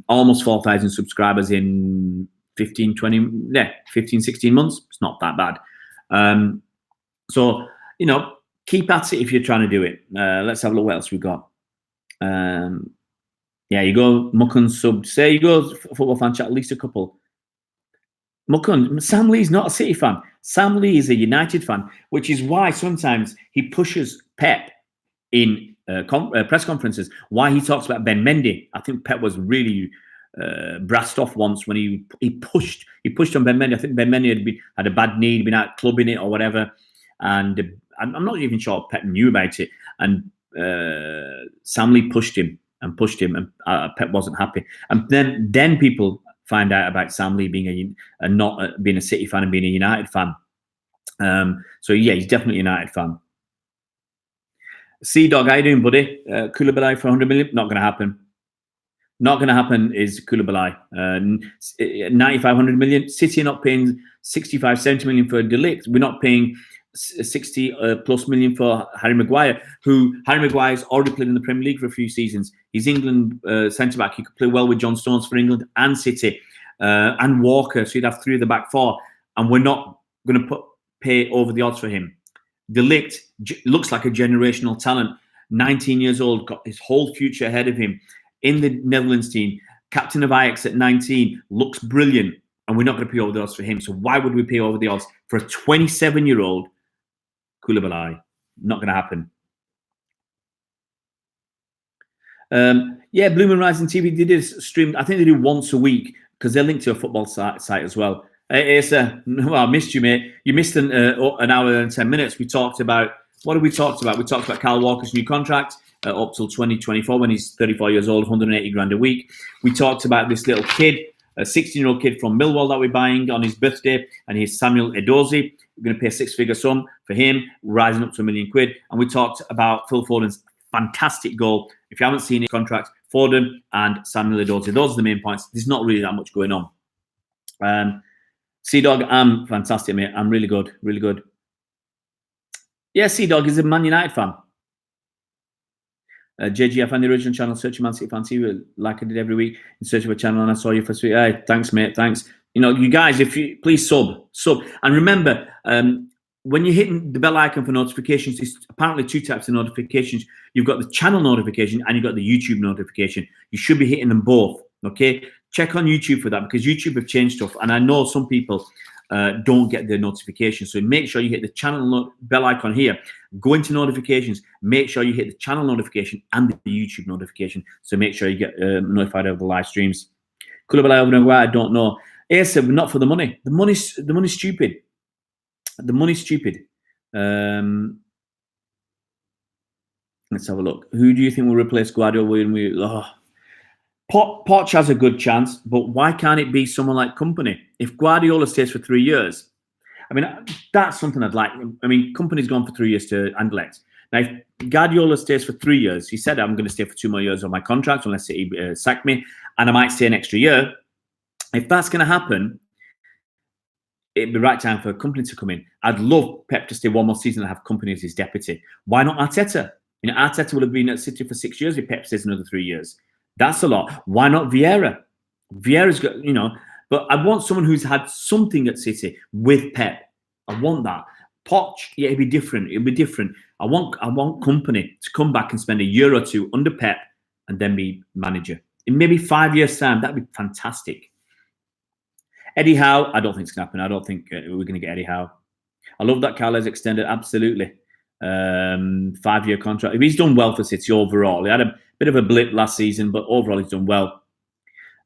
A: Almost 4,000 subscribers in 15, 16 months. It's not that bad. So, you know, keep at it if you're trying to do it. Let's have a look what else we've got. Yeah, you go, Mukun sub. Say you go Football Fan Chat, at least a couple. Mukun, Sam Lee's not a City fan. Sam Lee is a United fan, which is why sometimes he pushes Pep in press conferences. Why he talks about Ben Mendy. I think Pep was really brassed off once when he pushed on Ben Mendy. I think Ben Mendy had a bad knee, been out clubbing it or whatever, and I'm not even sure Pep knew about it. And Sam Lee pushed him, and Pep wasn't happy. And then people find out about Sam Lee being not being a City fan and being a United fan. So yeah, he's definitely a United fan. C-Dog, how you doing, buddy? Koulibaly for 100 million? Not going to happen. Not going to happen is Koulibaly. 9,500 million. City are not paying 65, 70 million for De Ligt. We're not paying 60 plus million for Harry Maguire, who Harry Maguire's already played in the Premier League for a few seasons. He's England centre-back. He could play well with John Stones for England and City. And Walker, so you'd have three of the back four. And we're not going to pay over the odds for him. De Ligt looks like a generational talent. 19 years old, got his whole future ahead of him. In the Netherlands team, captain of Ajax at 19, looks brilliant, and we're not going to pay over the odds for him. So why would we pay over the odds for a 27-year-old Koulibaly? Not going to happen. Yeah, Blue Moon Rising TV, they did stream. I think they do once a week because they're linked to a football site as well. Hey, Asa, well, I missed you, mate. You missed an hour and 10 minutes. We talked about, what did we talk about? We talked about Kyle Walker's new contract. Up till 2024 when he's 34 years old, 180 grand a week. We talked about this little kid, a 16-year-old kid from Millwall that we're buying on his birthday, and he's Samuel Edozie. We're going to pay a six-figure sum for him, rising up to £1 million. And we talked about Phil Foden's fantastic goal. If you haven't seen his contract, Foden and Samuel Edozie, those are the main points. There's not really that much going on. C-Dog, I'm fantastic, mate. I'm really good, really good. Yeah, C-Dog is a Man United fan. JG, I found the original channel, searching Man City Fan TV, like I did every week, in search of a channel, and I saw you for sweet. Hey, thanks, mate. Thanks. You guys, if you please sub, and remember, when you're hitting the bell icon for notifications, there's apparently two types of notifications. You've got the channel notification and you've got the YouTube notification. You should be hitting them both. Okay, check on YouTube for that, because YouTube have changed stuff, and I know some people don't get their notifications. So make sure you hit the channel bell icon here. Go into notifications. Make sure you hit the channel notification and the YouTube notification. So make sure you get notified of the live streams. Koulibaly over Maguire, I don't know. Asa, not for the money. The money's stupid. The money's stupid. Let's have a look. Who do you think will replace Guardiola? Poch has a good chance, but why can't it be someone like Kompany? If Guardiola stays for 3 years, I mean, that's something I'd like. I mean, Kompany's gone for 3 years to Anderlecht. Now, if Guardiola stays for 3 years, he said, I'm going to stay for 2 more years on my contract unless he sack me, and I might stay an extra year. If that's going to happen, it'd be the right time for a Kompany to come in. I'd love Pep to stay 1 more season and have Kompany as his deputy. Why not Arteta? Arteta will have been at City for 6 years if Pep stays another 3 years. That's a lot. Why not Vieira? Vieira's got, but I want someone who's had something at City with Pep. I want that. Poch, yeah, it'd be different. It'd be different. I want Kompany to come back and spend a year or two under Pep and then be manager. In maybe 5 years' time, that'd be fantastic. Eddie Howe, I don't think it's going to happen. I don't think we're going to get Eddie Howe. I love that Carles extended, absolutely. 5-year contract. He's done well for City overall. He had a bit of a blip last season, but overall he's done well.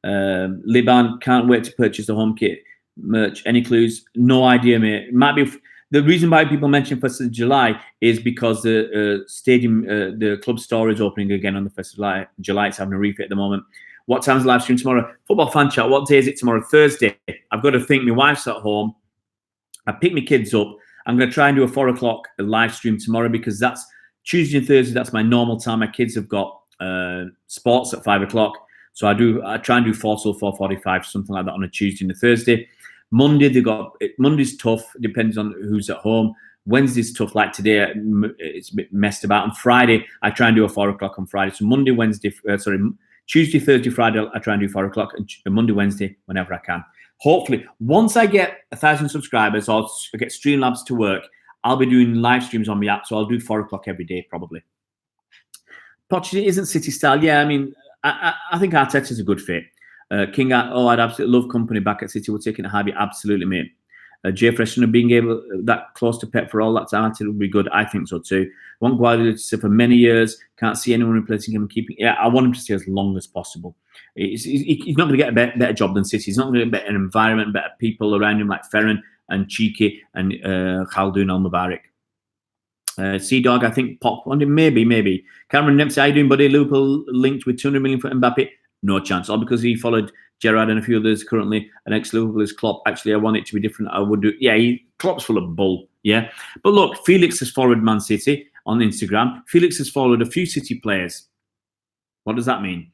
A: Liban, can't wait to purchase the home kit merch. Any clues? No idea, mate. It might be the reason why people mention 1st of July is because the stadium, the club store is opening again on the 1st of July. It's having a refit at the moment. What time's the live stream tomorrow? Football fan chat. What day is it tomorrow? Thursday. I've got to think. My wife's at home. I pick my kids up. I'm going to try and do a 4 o'clock live stream tomorrow, because that's Tuesday and Thursday. That's my normal time. My kids have got sports at 5 o'clock. So I try and do 4 till 4:45, something like that on a Tuesday and a Thursday. Monday's tough. Depends on who's at home. Wednesday's tough. Like today, it's a bit messed about. And Friday, I try and do a 4 o'clock on Friday. So Tuesday, Thursday, Friday, I try and do 4 o'clock, and Monday, Wednesday, whenever I can. Hopefully, once I get 1,000 subscribers or I get Streamlabs to work, I'll be doing live streams on my app. So I'll do 4 o'clock every day, probably. Pochettino isn't City style. Yeah, I mean, I think Arteta's a good fit. King, I'd absolutely love Kompany back at City. We're taking a high. Absolutely, mate. Jay Freshener being able that close to Pep for all that time, it would be good. I think so too. I want Guardiola to stay for many years. Can't see anyone replacing him and keeping. Yeah, I want him to stay as long as possible. He's not going to get a better job than City. He's not going to get a better environment, better people around him like Ferran and Cheeky and Khaldoon Al Mubarak. Sea Dog, I think Pop. Maybe. Cameron Dempsey, how you doing, buddy? Liverpool linked with 200 million for Mbappe. No chance. All because he followed Gerrard and a few others currently. An ex-Liverpool is Klopp. Actually, I want it to be different. I would do. Yeah, Klopp's full of bull. Yeah. But look, Felix has followed Man City on Instagram. Felix has followed a few City players. What does that mean?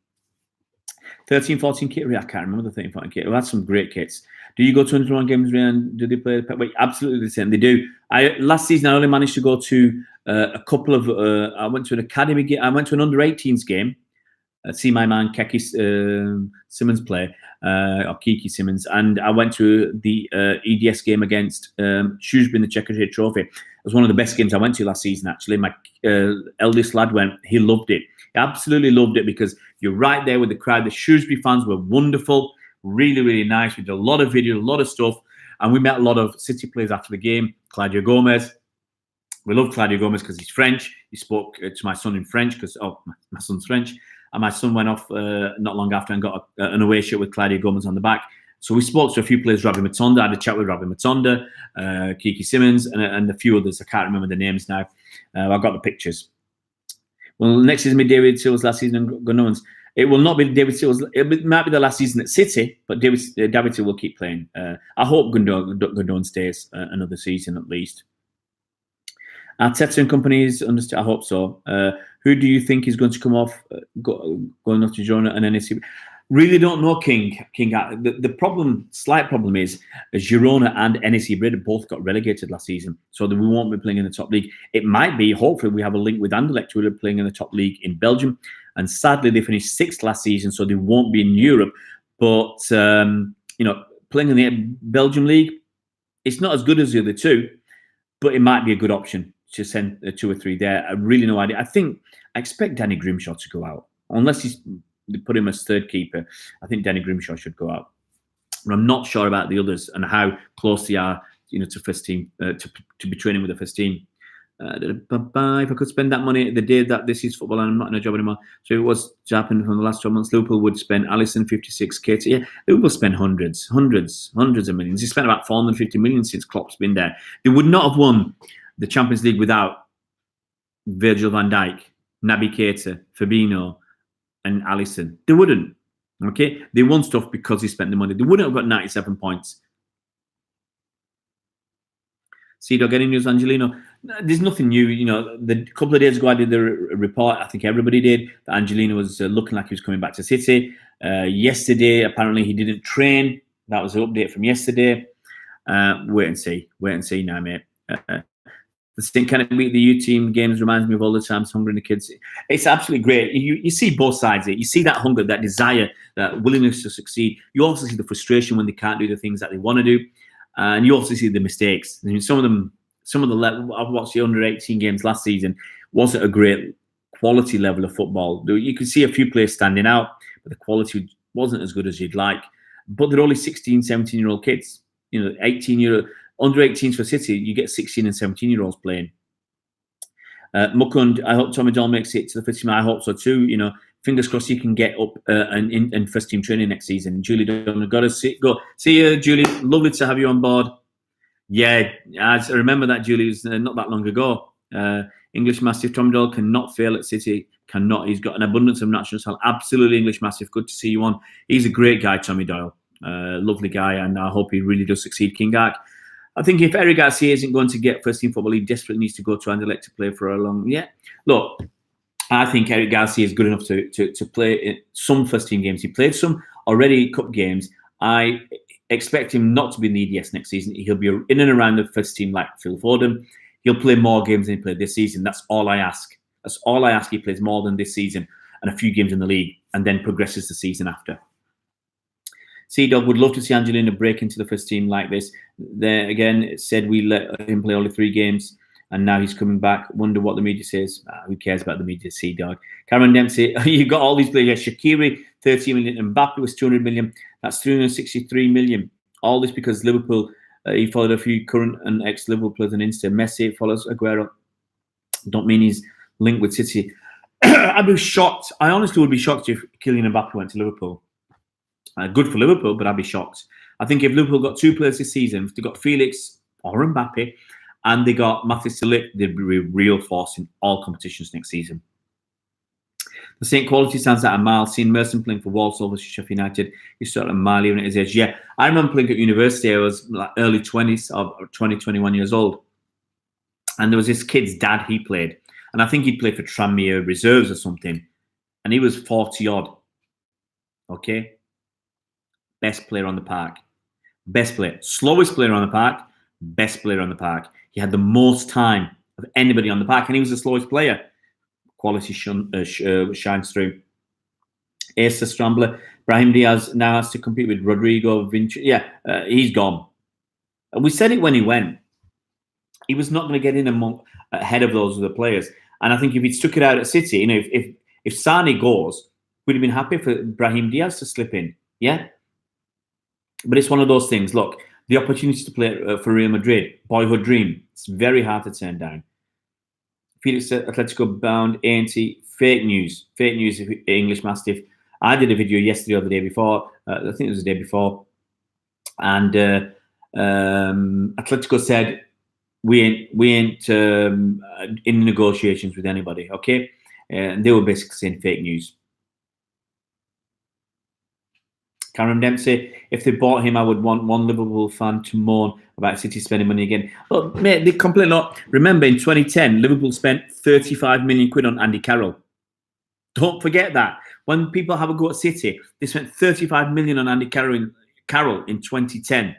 A: 13-14 kit. I can't remember the 13-14 kit. We had some great kits. Do you go to 21 games, and do they play? Wait, absolutely the same. They do. Last season, I only managed to go to a couple of. I went to an academy game. I went to an under-18s game. See my man Keki Simmons play, or Kiki Simmons, and I went to the EDS game against Shrewsbury in the Checkatrade Trophy. It was one of the best games I went to last season, actually. My eldest lad went. He loved it. He absolutely loved it, because you're right there with the crowd. The Shrewsbury fans were wonderful. Really, really nice. We did a lot of videos, a lot of stuff. And we met a lot of City players after the game. Claudio Gomez. We love Claudio Gomez because he's French. He spoke to my son in French because, my son's French. And my son went off not long after and got an away shirt with Claudio Gomez on the back. So we spoke to a few players, Rabbi Matonda. I had a chat with Rabbi Matonda, Kiki Simmons, and a few others. I can't remember the names now. I've got the pictures. Well, next season will be David Silva's last season and Gundogan's. It will not be David Silva's. It might be the last season at City, but David Silva will keep playing. I hope Gundogan stays another season at least. Arteta and companies, I hope so. Who do you think is going to come off going off to Girona and NEC? Really don't know, King. The slight problem is Girona and NEC Breda both got relegated last season, so that we won't be playing in the top league. It might be, hopefully, we have a link with Anderlecht who are playing in the top league in Belgium, and sadly they finished 6th last season, so they won't be in Europe. But playing in the Belgium league. It's not as good as the other two, but it might be a good option to send 2 or 3 there. I really no idea. I expect Danny Grimshaw to go out, unless they put him as third keeper. I think Danny Grimshaw should go out, but I'm not sure about the others and how close they are, to first team to be training with the first team. If I could spend that money the day that this is football and I'm not in a job anymore. So if it was to happen from the last 12 months, Liverpool would spend Alisson 56k. Yeah, Liverpool spend hundreds of millions. They spent about 450 million since Klopp's been there. They would not have won the Champions League without Virgil van Dijk, Naby Keita, Fabinho, and Alisson. They wouldn't. Okay, they won stuff because they spent the money. They wouldn't have got 97 points. C-Dog, any news, Angelino? There's nothing new. The couple of days ago I did the report. I think everybody did. That Angelino was looking like he was coming back to City. Yesterday, apparently he didn't train. That was the update from yesterday. Wait and see. Wait and see now, mate. The thing, can it beat the U team games? Reminds me of all the times hungering the kids. It's absolutely great. You see both sides of it. You see that hunger, that desire, that willingness to succeed. You also see the frustration when they can't do the things that they want to do. And you also see the mistakes. I mean, some of the I've watched the under 18 games last season. Wasn't a great quality level of football. You could see a few players standing out, but the quality wasn't as good as you'd like. But they're only 16, 17-year-old kids. 18-year under 18s for City. You get 16 and 17-year-olds playing. Mukund, I hope Tommy Doll makes it to the first team. I hope so too. Fingers crossed he can get up in first team training next season. Julie, got to go. See you, Julie. Lovely to have you on board. Yeah, I remember that, Julie. It was not that long ago. English Mastiff Tom Doll cannot fail at City. Cannot. He's got an abundance of natural talent. Absolutely, English Mastiff. Good to see you on. He's a great guy, Tommy Doyle. Lovely guy, and I hope he really does succeed. King Ark. I think if Eric Garcia isn't going to get first team football, he desperately needs to go to Anderlecht to play for a long. Yeah, look. I think Eric Garcia is good enough to play some first team games. He played some already cup games. I expect him not to be in the EDS next season. He'll be in and around the first team like Phil Foden. He'll play more games than he played this season. That's all I ask. That's all I ask. He plays more than this season and a few games in the league and then progresses the season after. C-Dog would love to see Angelino break into the first team like this. There again, it said we let him play only 3 games. And now he's coming back. Wonder what the media says. Who cares about the media, C-Dog? Cameron Dempsey, you've got all these players. Shaqiri, 30 million. Mbappe was 200 million. That's 363 million. All this because Liverpool, he followed a few current and ex-Liverpool players on Insta. Messi follows Aguero. Don't mean he's linked with City. I'd be shocked. I honestly would be shocked if Kylian Mbappe went to Liverpool. Good for Liverpool, but I'd be shocked. I think if Liverpool got 2 players this season, if they got Felix or Mbappe, and they got Mathis de Ligt, they'd be a real force in all competitions next season. The same quality stands out a mile. Seeing Merson playing for Walsall versus Sheffield United, he's sort of mile even at his age. Yeah, I remember playing at university. I was like early 20s, or 20, 21 years old. And there was this kid's dad, he played. And I think he'd played for Tranmere Reserves or something. And he was 40 odd. Okay? Best player on the park. Best player. Slowest player on the park. Best player on the park. He had the most time of anybody on the park, and he was the slowest player. Quality shines through. Asa Strambler. Brahim Diaz now has to compete with Rodrigo Vinci. Yeah, he's gone. And we said it when he went. He was not going to get in ahead of those other players. And I think if he'd stuck it out at City, if Sane goes, we'd have been happy for Brahim Diaz to slip in. Yeah? But it's one of those things. Look, the opportunity to play for Real Madrid, boyhood dream, it's very hard to turn down. Felix Atletico bound, A&T, fake news. Fake news, English Mastiff. I did a video yesterday or the day before. I think it was the day before. And Atletico said, we ain't in negotiations with anybody, okay? And they were basically saying fake news. Cameron Dempsey, if they bought him, I would want one Liverpool fan to moan about City spending money again. Look, mate, they completely not. Remember, in 2010, Liverpool spent 35 million quid on Andy Carroll. Don't forget that. When people have a go at City, they spent 35 million on Andy Carroll in 2010.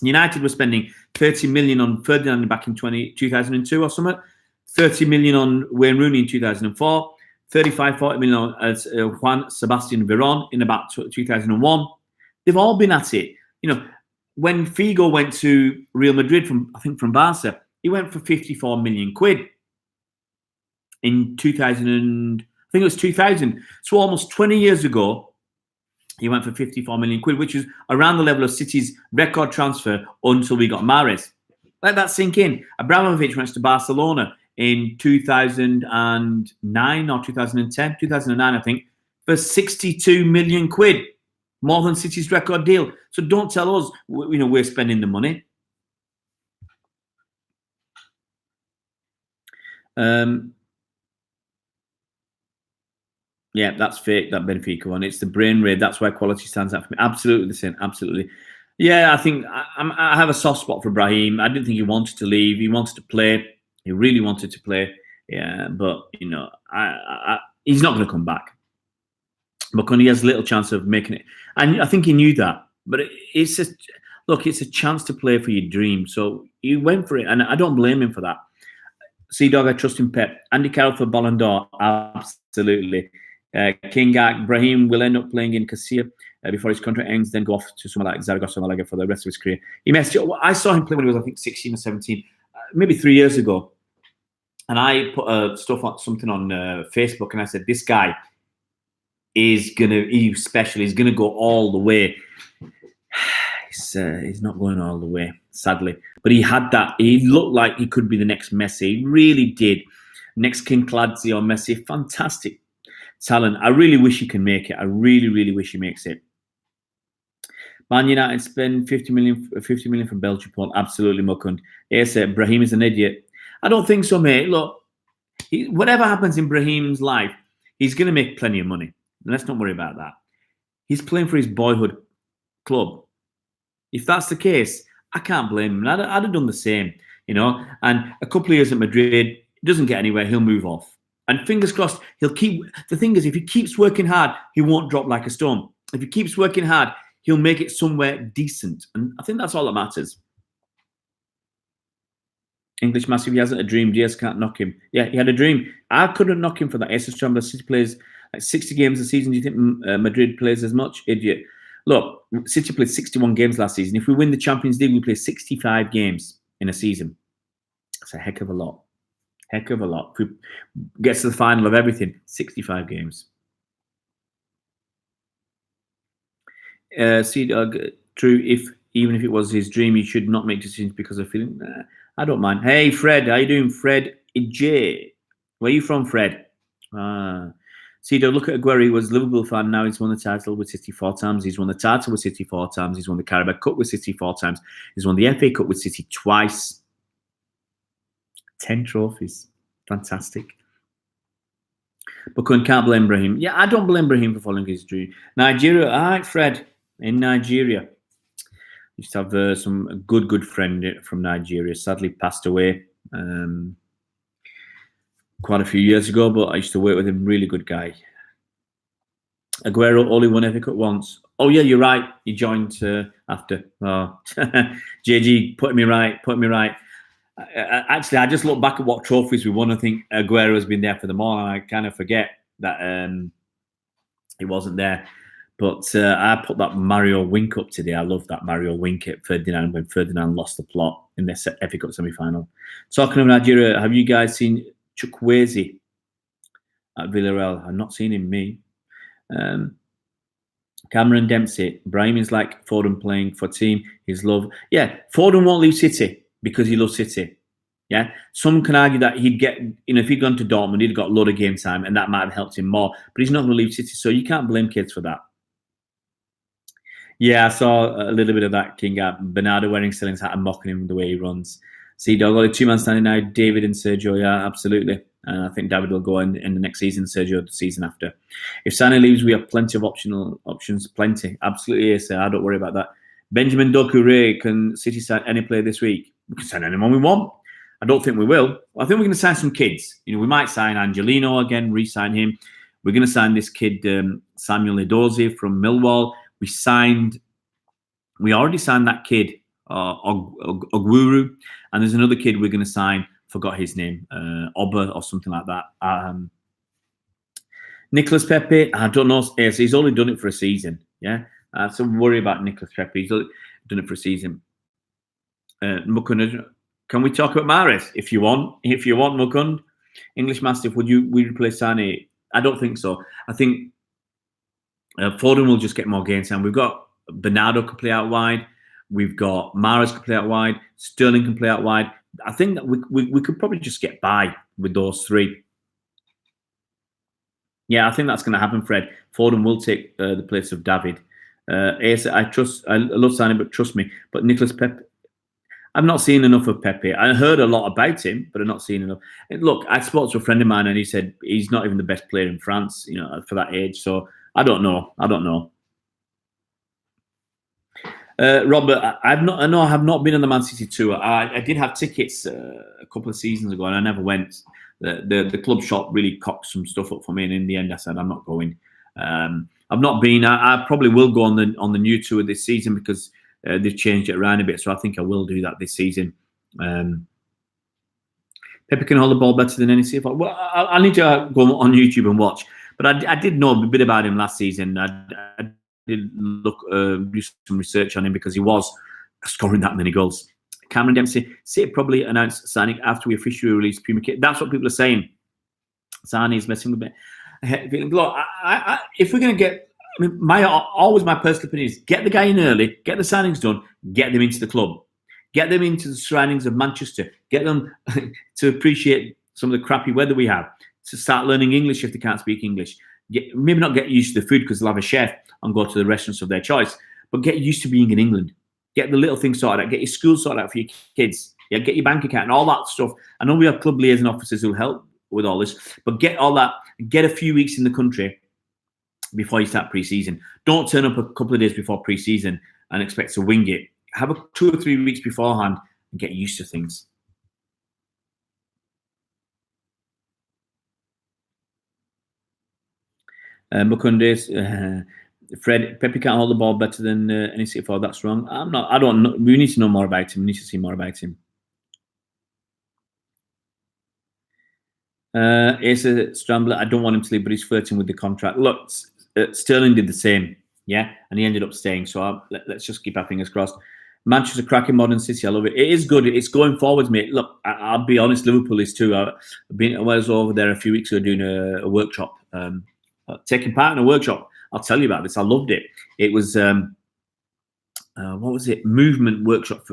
A: United were spending 30 million on Ferdinand back in 2002 or something, 30 million on Wayne Rooney in 2004, 35-40 million as Juan Sebastian Veron in about 2001. They've all been at it. when Figo went to Real Madrid from Barca, he went for 54 million quid in 2000. I think it was 2000. So almost 20 years ago, he went for 54 million quid, which was around the level of City's record transfer until we got Mahrez. Let that sink in. Abramovich went to Barcelona in 2009 or 2010, 2009, I think, for 62 million quid, more than City's record deal. So don't tell us, we're spending the money. Yeah, that's fake, that Benfica one. It's the brain raid. That's why quality stands out for me. Absolutely the same. Absolutely. Yeah, I think I have a soft spot for Brahim. I didn't think he wanted to leave. He wanted to play. He really wanted to play. Yeah, but, he's not going to come back. Because he has little chance of making it. And I think he knew that. But it's a chance to play for your dream. So he went for it. And I don't blame him for that. Dog, I trust in Pep. Andy Carroll for Ballon d'Or. Absolutely. King Brahim will end up playing in Casilla before his contract ends, then go off to somewhere like Zaragoza Malaga for the rest of his career. I saw him play when he was, I think, 16 or 17, maybe 3 years ago. And I put something on Facebook, and I said, this guy he's special. He's going to go all the way. He's not going all the way, sadly. But he had that. He looked like he could be the next Messi. He really did. Next King Clancy or Messi. Fantastic talent. I really wish he can make it. I really, really wish he makes it. Man United spend 50 million from Belgium. Absolutely, Mukund. Yes, Brahim is an idiot. I don't think so, mate. Look, whatever happens in Brahim's life, he's going to make plenty of money. Let's not worry about that. He's playing for his boyhood club. If that's the case, I can't blame him. I'd have done the same, And a couple of years at Madrid, doesn't get anywhere, he'll move off. And fingers crossed, he'll keep. The thing is, if he keeps working hard, he won't drop like a stone. If he keeps working hard, he'll make it somewhere decent. And I think that's all that matters. English Massive, he hasn't a dream. Diaz can't knock him. Yeah, he had a dream. I couldn't knock him for that. Aces Chamber City plays like 60 games a season. Do you think Madrid plays as much? Idiot. Look, City played 61 games last season. If we win the Champions League, we play 65 games in a season. That's a heck of a lot. Heck of a lot. If we get to the final of everything, 65 games. Dog, true. Even if it was his dream, he should not make decisions because of feeling. I don't mind. Hey, Fred, how you doing, Fred? J. Where are you from, Fred? Dog, look at Aguero. He was a Liverpool fan. Now he's won the title with City 4 times. He's won the title with City 4 times. He's won the Carabao Cup with City 4 times. He's won the FA Cup with City twice. 10 trophies. Fantastic. But can't blame Brahim. Yeah, I don't blame Brahim for following his dream. Nigeria. All right, Fred. In Nigeria. Used to have some good friend from Nigeria. Sadly passed away quite a few years ago, but I used to work with him. Really good guy. Aguero only won FA Cup once. Oh, yeah, you're right. He joined after. Oh. JG, putting me right. Actually, I just look back at what trophies we won. I think Aguero has been there for them all, and I kind of forget that he wasn't there. But I put that Mario wink up today. I love that Mario wink at Ferdinand when Ferdinand lost the plot in their FA Cup semi-final. Talking of Nigeria, have you guys seen Chukwueze at Villarreal? I've not seen him, me. Cameron Dempsey. Brahim is like Foden playing for team. His love. Yeah, Foden won't leave City because he loves City. Yeah, some can argue that he'd get, if he'd gone to Dortmund, he'd got a lot of game time and that might have helped him more. But he's not going to leave City, so you can't blame kids for that. Yeah, I saw a little bit of that, King. Bernardo wearing Sterling's hat and mocking him the way he runs. Dog, only 2 man standing now, David and Sergio. Yeah, absolutely. I think David will go in the next season, Sergio the season after. If Sané leaves, we have plenty of options. Plenty. Absolutely, yes, sir. I don't worry about that. Benjamin Doucouré, can City sign any player this week? We can sign anyone we want. I don't think we will. I think we're going to sign some kids. We might sign Angelino again, re-sign him. We're going to sign this kid, Samuel Edozie from Millwall. We already signed that kid, Ogwuru, and there's another kid we're going to sign, forgot his name, Oba or something like that. Nicolas Pepe, I don't know, he's only done it for a season, yeah? So worry about Nicolas Pepe. done it for a season. Mukund, can we talk about Mahrez if you want? If you want, Mukund, English Mastiff, would you replace Sane? I don't think so. I think Foden will just get more game time. We've got Bernardo can play out wide. We've got Mahrez can play out wide. Sterling can play out wide. I think that we could probably just get by with those three. Yeah, I think that's going to happen, Fred. Foden will take the place of David. I love Sane, but trust me. But Nicolas Pepe, I've not seen enough of Pepe. I heard a lot about him, but I've not seen enough. And look, I spoke to a friend of mine, and he said he's not even the best player in France, for that age. So I don't know. Robert, I have not been on the Man City tour. I did have tickets a couple of seasons ago, and I never went. The club shop really cocked some stuff up for me, and in the end, I said I'm not going. I've not been. I probably will go on the new tour this season because they've changed it around a bit. So I think I will do that this season. Pepe can hold the ball better than any CFO. Well, I need to go on YouTube and watch. But I did know a bit about him last season. I did do some research on him because he was scoring that many goals. Cameron Dempsey, City probably announced signing after we officially released Puma Kit. That's what people are saying. Sane is messing with me. Look, if we're going to get, my personal opinion is get the guy in early, get the signings done, get them into the club, get them into the surroundings of Manchester, get them to appreciate some of the crappy weather we have, to start learning English if they can't speak English. Maybe not get used to the food because they'll have a chef and go to the restaurants of their choice, but get used to being in England. Get the little things sorted out. Get your school sorted out for your kids. Yeah, get your bank account and all that stuff. I know we have club liaison officers who'll help with all this, but get all that. Get a few weeks in the country before you start pre-season. Don't turn up a couple of days before pre-season and expect to wing it. Have 2 or 3 weeks beforehand and get used to things. Mukunde, Fred, Pepe can't hold the ball better than any CFO. That's wrong. I don't know. We need to know more about him. We need to see more about him. Asa Strambler, I don't want him to leave, but he's flirting with the contract. Look, Sterling did the same, yeah, and he ended up staying. So let's just keep our fingers crossed. Manchester cracking modern city. I love it. It is good. It's going forwards, mate. Look, I'll be honest. Liverpool is too. I was over there a few weeks ago doing a workshop, taking part in a workshop. I'll tell you about this. I loved it. It was what was it? Movement workshop.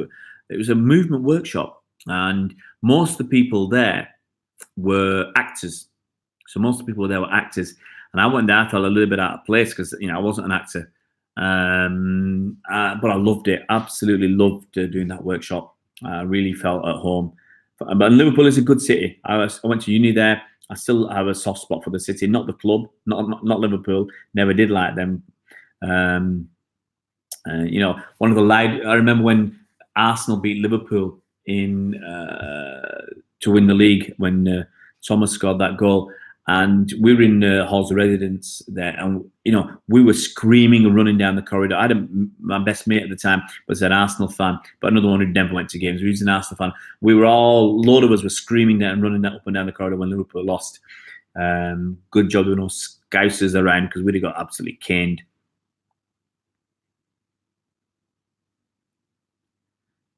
A: It was a movement workshop, and most of the people there were actors. So most of the people there were actors, and I went there. I felt a little bit out of place because I wasn't an actor, but I loved it. Absolutely loved doing that workshop. I really felt at home. But Liverpool is a good city. I went to uni there. I still have a soft spot for the city, not the club, not Liverpool. Never did like them. One of the I remember when Arsenal beat Liverpool to win the league when Thomas scored that goal, and we were in halls of residence there, and we were screaming and running down the corridor. I had my best mate at the time was an Arsenal fan, but another one who never went to games. He was an Arsenal fan. A load of us were screaming there and running up and down the corridor when Liverpool lost. Good job with no scousers around because we'd have got absolutely caned.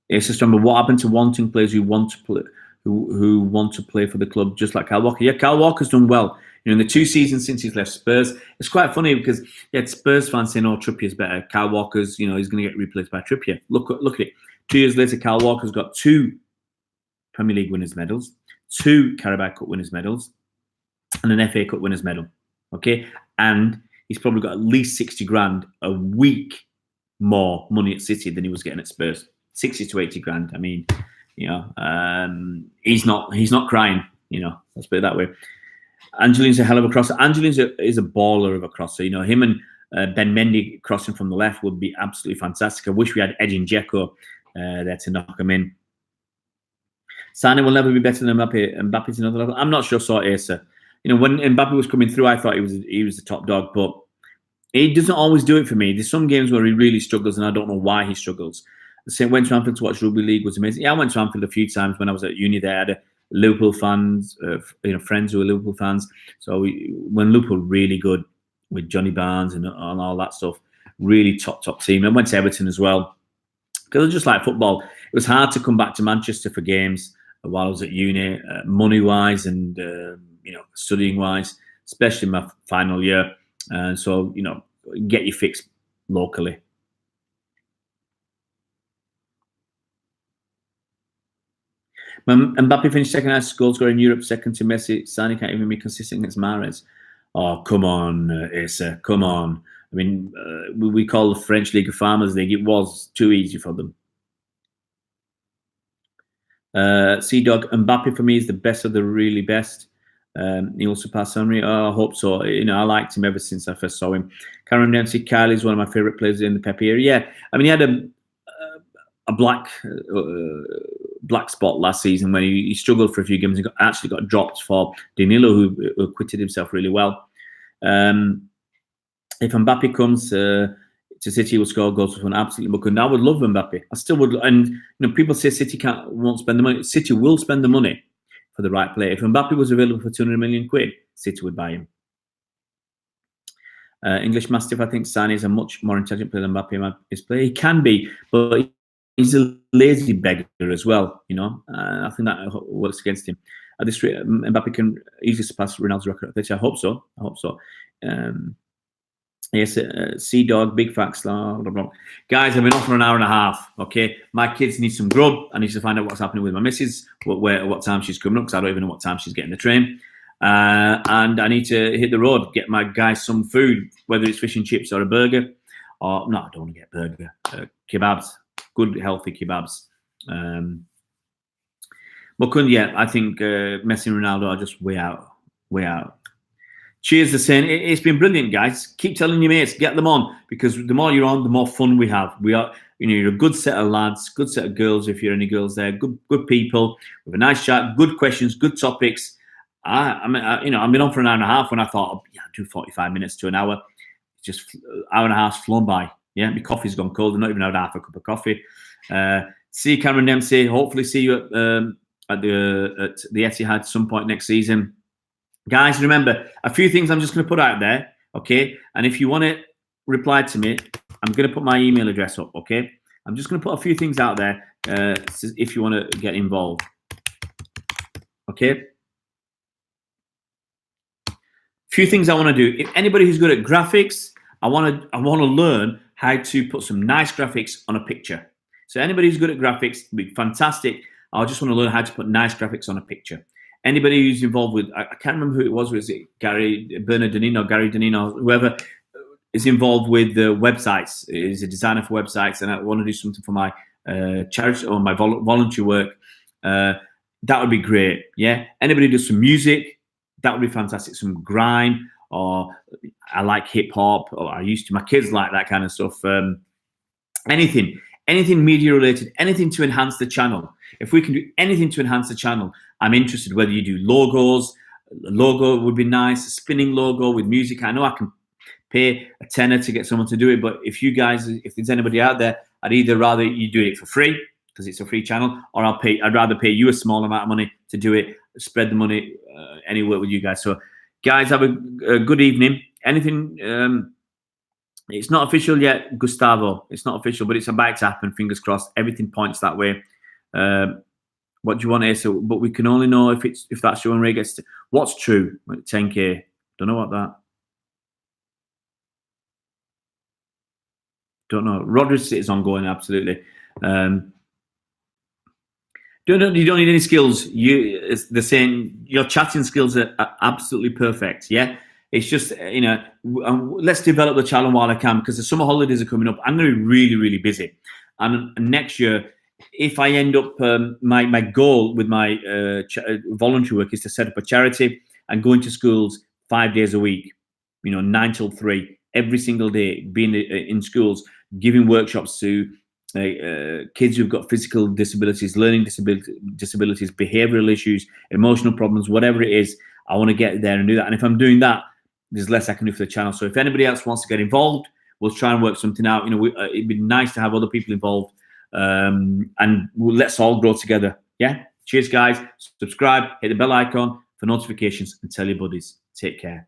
A: It's just remember what happened to wanting players who want to play. Who want to play for the club, just like Kyle Walker. Yeah, Kyle Walker's done well. In the 2 seasons since he's left Spurs, it's quite funny because Spurs fans saying, "Oh, Trippier's better." Kyle Walker's, he's going to get replaced by Trippier. Look at it. 2 years later, Kyle Walker's got 2 Premier League winners' medals, 2 Carabao Cup winners' medals, and an FA Cup winners' medal. Okay, and he's probably got at least 60 grand a week more money at City than he was getting at Spurs. 60 to 80 grand. I mean. He's not crying. Let's put it that way. Angeline's a hell of a crosser. Angeline is a baller of a crosser. Him and Ben Mendy crossing from the left would be absolutely fantastic. I wish we had Edin Dzeko there to knock him in. Sane will never be better than Mbappe. Mbappe's another level. I'm not sure. So Asa. When Mbappe was coming through, I thought he was the top dog, but he doesn't always do it for me. There's some games where he really struggles, and I don't know why he struggles. Went to Anfield to watch rugby league was amazing. Yeah, I went to Anfield a few times when I was at uni there. I had Liverpool fans, friends who were Liverpool fans. So when Liverpool really good with Johnny Barnes and all that stuff, really top team. I went to Everton as well. because I just like football. It was hard to come back to Manchester for games while I was at uni, money wise and studying wise, especially my final year. And so get your fix locally. Mbappe finished second highest goal scorer in Europe, second to Messi. Sani can't even be consistent against Mahrez. Oh, come on, Issa, come on. I mean, we call the French League a farmers league. It was too easy for them. Dog Mbappe for me is the best of the really best. He also passed Henry. Oh, I hope so. I liked him ever since I first saw him. Cameron Dempsey, Kylie is one of my favourite players in the Pep era. Yeah, I mean, he had a black spot last season when he struggled for a few games and actually got dropped for Danilo, who acquitted himself really well. If Mbappe comes to City, he will score goals for fun. Absolutely, but I would love Mbappe. I still would. And people say City won't spend the money. City will spend the money for the right player. If Mbappe was available for 200 million quid, City would buy him. English Mastiff, I think Sane is a much more intelligent player than Mbappe in his play. He can be, but he's a lazy beggar as well. I think that works against him. At this rate, Mbappe can easily surpass Ronaldo's record. I hope so. Yes, Dog, big facts. Blah, blah, blah. Guys, I've been off for an hour and a half. Okay, my kids need some grub. I need to find out what's happening with my missus, what time she's coming up, because I don't even know what time she's getting the train. And I need to hit the road, get my guys some food, whether it's fish and chips or a burger. Or no, I don't want to get a burger. Kebabs, good healthy kebabs. But I think Messi and Ronaldo are just way out. Cheers to saying it's been brilliant, guys. Keep telling your mates, get them on, because the more you're on, the more fun we have. We are, you're a good set of lads, good set of girls. If you're any girls there, good people with a nice chat, good questions, good topics. I've been on for an hour and a half when I thought, I'll do 45 minutes to an hour. Just hour and a half's flown by. Yeah, my coffee's gone cold. I've not even had half a cup of coffee. See you, Cameron Dempsey. Hopefully, see you at the Etihad at some point next season. Guys, remember, a few things I'm just going to put out there, okay? And if you want to reply to me, I'm going to put my email address up, okay? I'm just going to put a few things out there if you want to get involved, okay? Few things I want to do. If anybody who's good at graphics, I want to learn how to put some nice graphics on a picture. So anybody who's good at graphics would be fantastic. I just want to learn how to put nice graphics on a picture. Anybody who's involved with, I can't remember who it was it Gary Danino, whoever is involved with the websites, is a designer for websites, and I want to do something for my charity or my voluntary work. That would be great. Yeah. Anybody who does some music, that would be fantastic. Some grime, or I like hip hop, or I used to. My kids like that kind of stuff. Anything media related, anything to enhance the channel. If we can do anything to enhance the channel, I'm interested. Whether you do logos, a logo would be nice, a spinning logo with music. I know I can pay a tenner to get someone to do it, but if there's anybody out there, I'd either rather you do it for free because it's a free channel, or I'd rather pay you a small amount of money to do it, spread the money anywhere with you guys. So, guys, have a good evening. Anything? It's not official yet, Gustavo. It's not official, but it's about to happen. Fingers crossed. Everything points that way. What do you want to say? But we can only know if that show and Ray gets to, what's true. 10K. Don't know what that. Don't know. Rodgers is ongoing. Absolutely. You don't need any skills. They're saying your chatting skills are absolutely perfect. Yeah. It's just, let's develop the channel while I can, because the summer holidays are coming up. I'm going to be really, really busy. And next year, if I end up, my goal with my voluntary work is to set up a charity and go into schools 5 days a week, 9 till 3, every single day, being in schools, giving workshops to kids who've got physical disabilities, learning disabilities, behavioral issues, emotional problems, whatever it is. I want to get there and do that. And if I'm doing that, there's less I can do for the channel. So if anybody else wants to get involved, we'll try and work something out. It'd be nice to have other people involved, and let's all grow together. Yeah. Cheers, guys. Subscribe, hit the bell icon for notifications, and tell your buddies. Take care.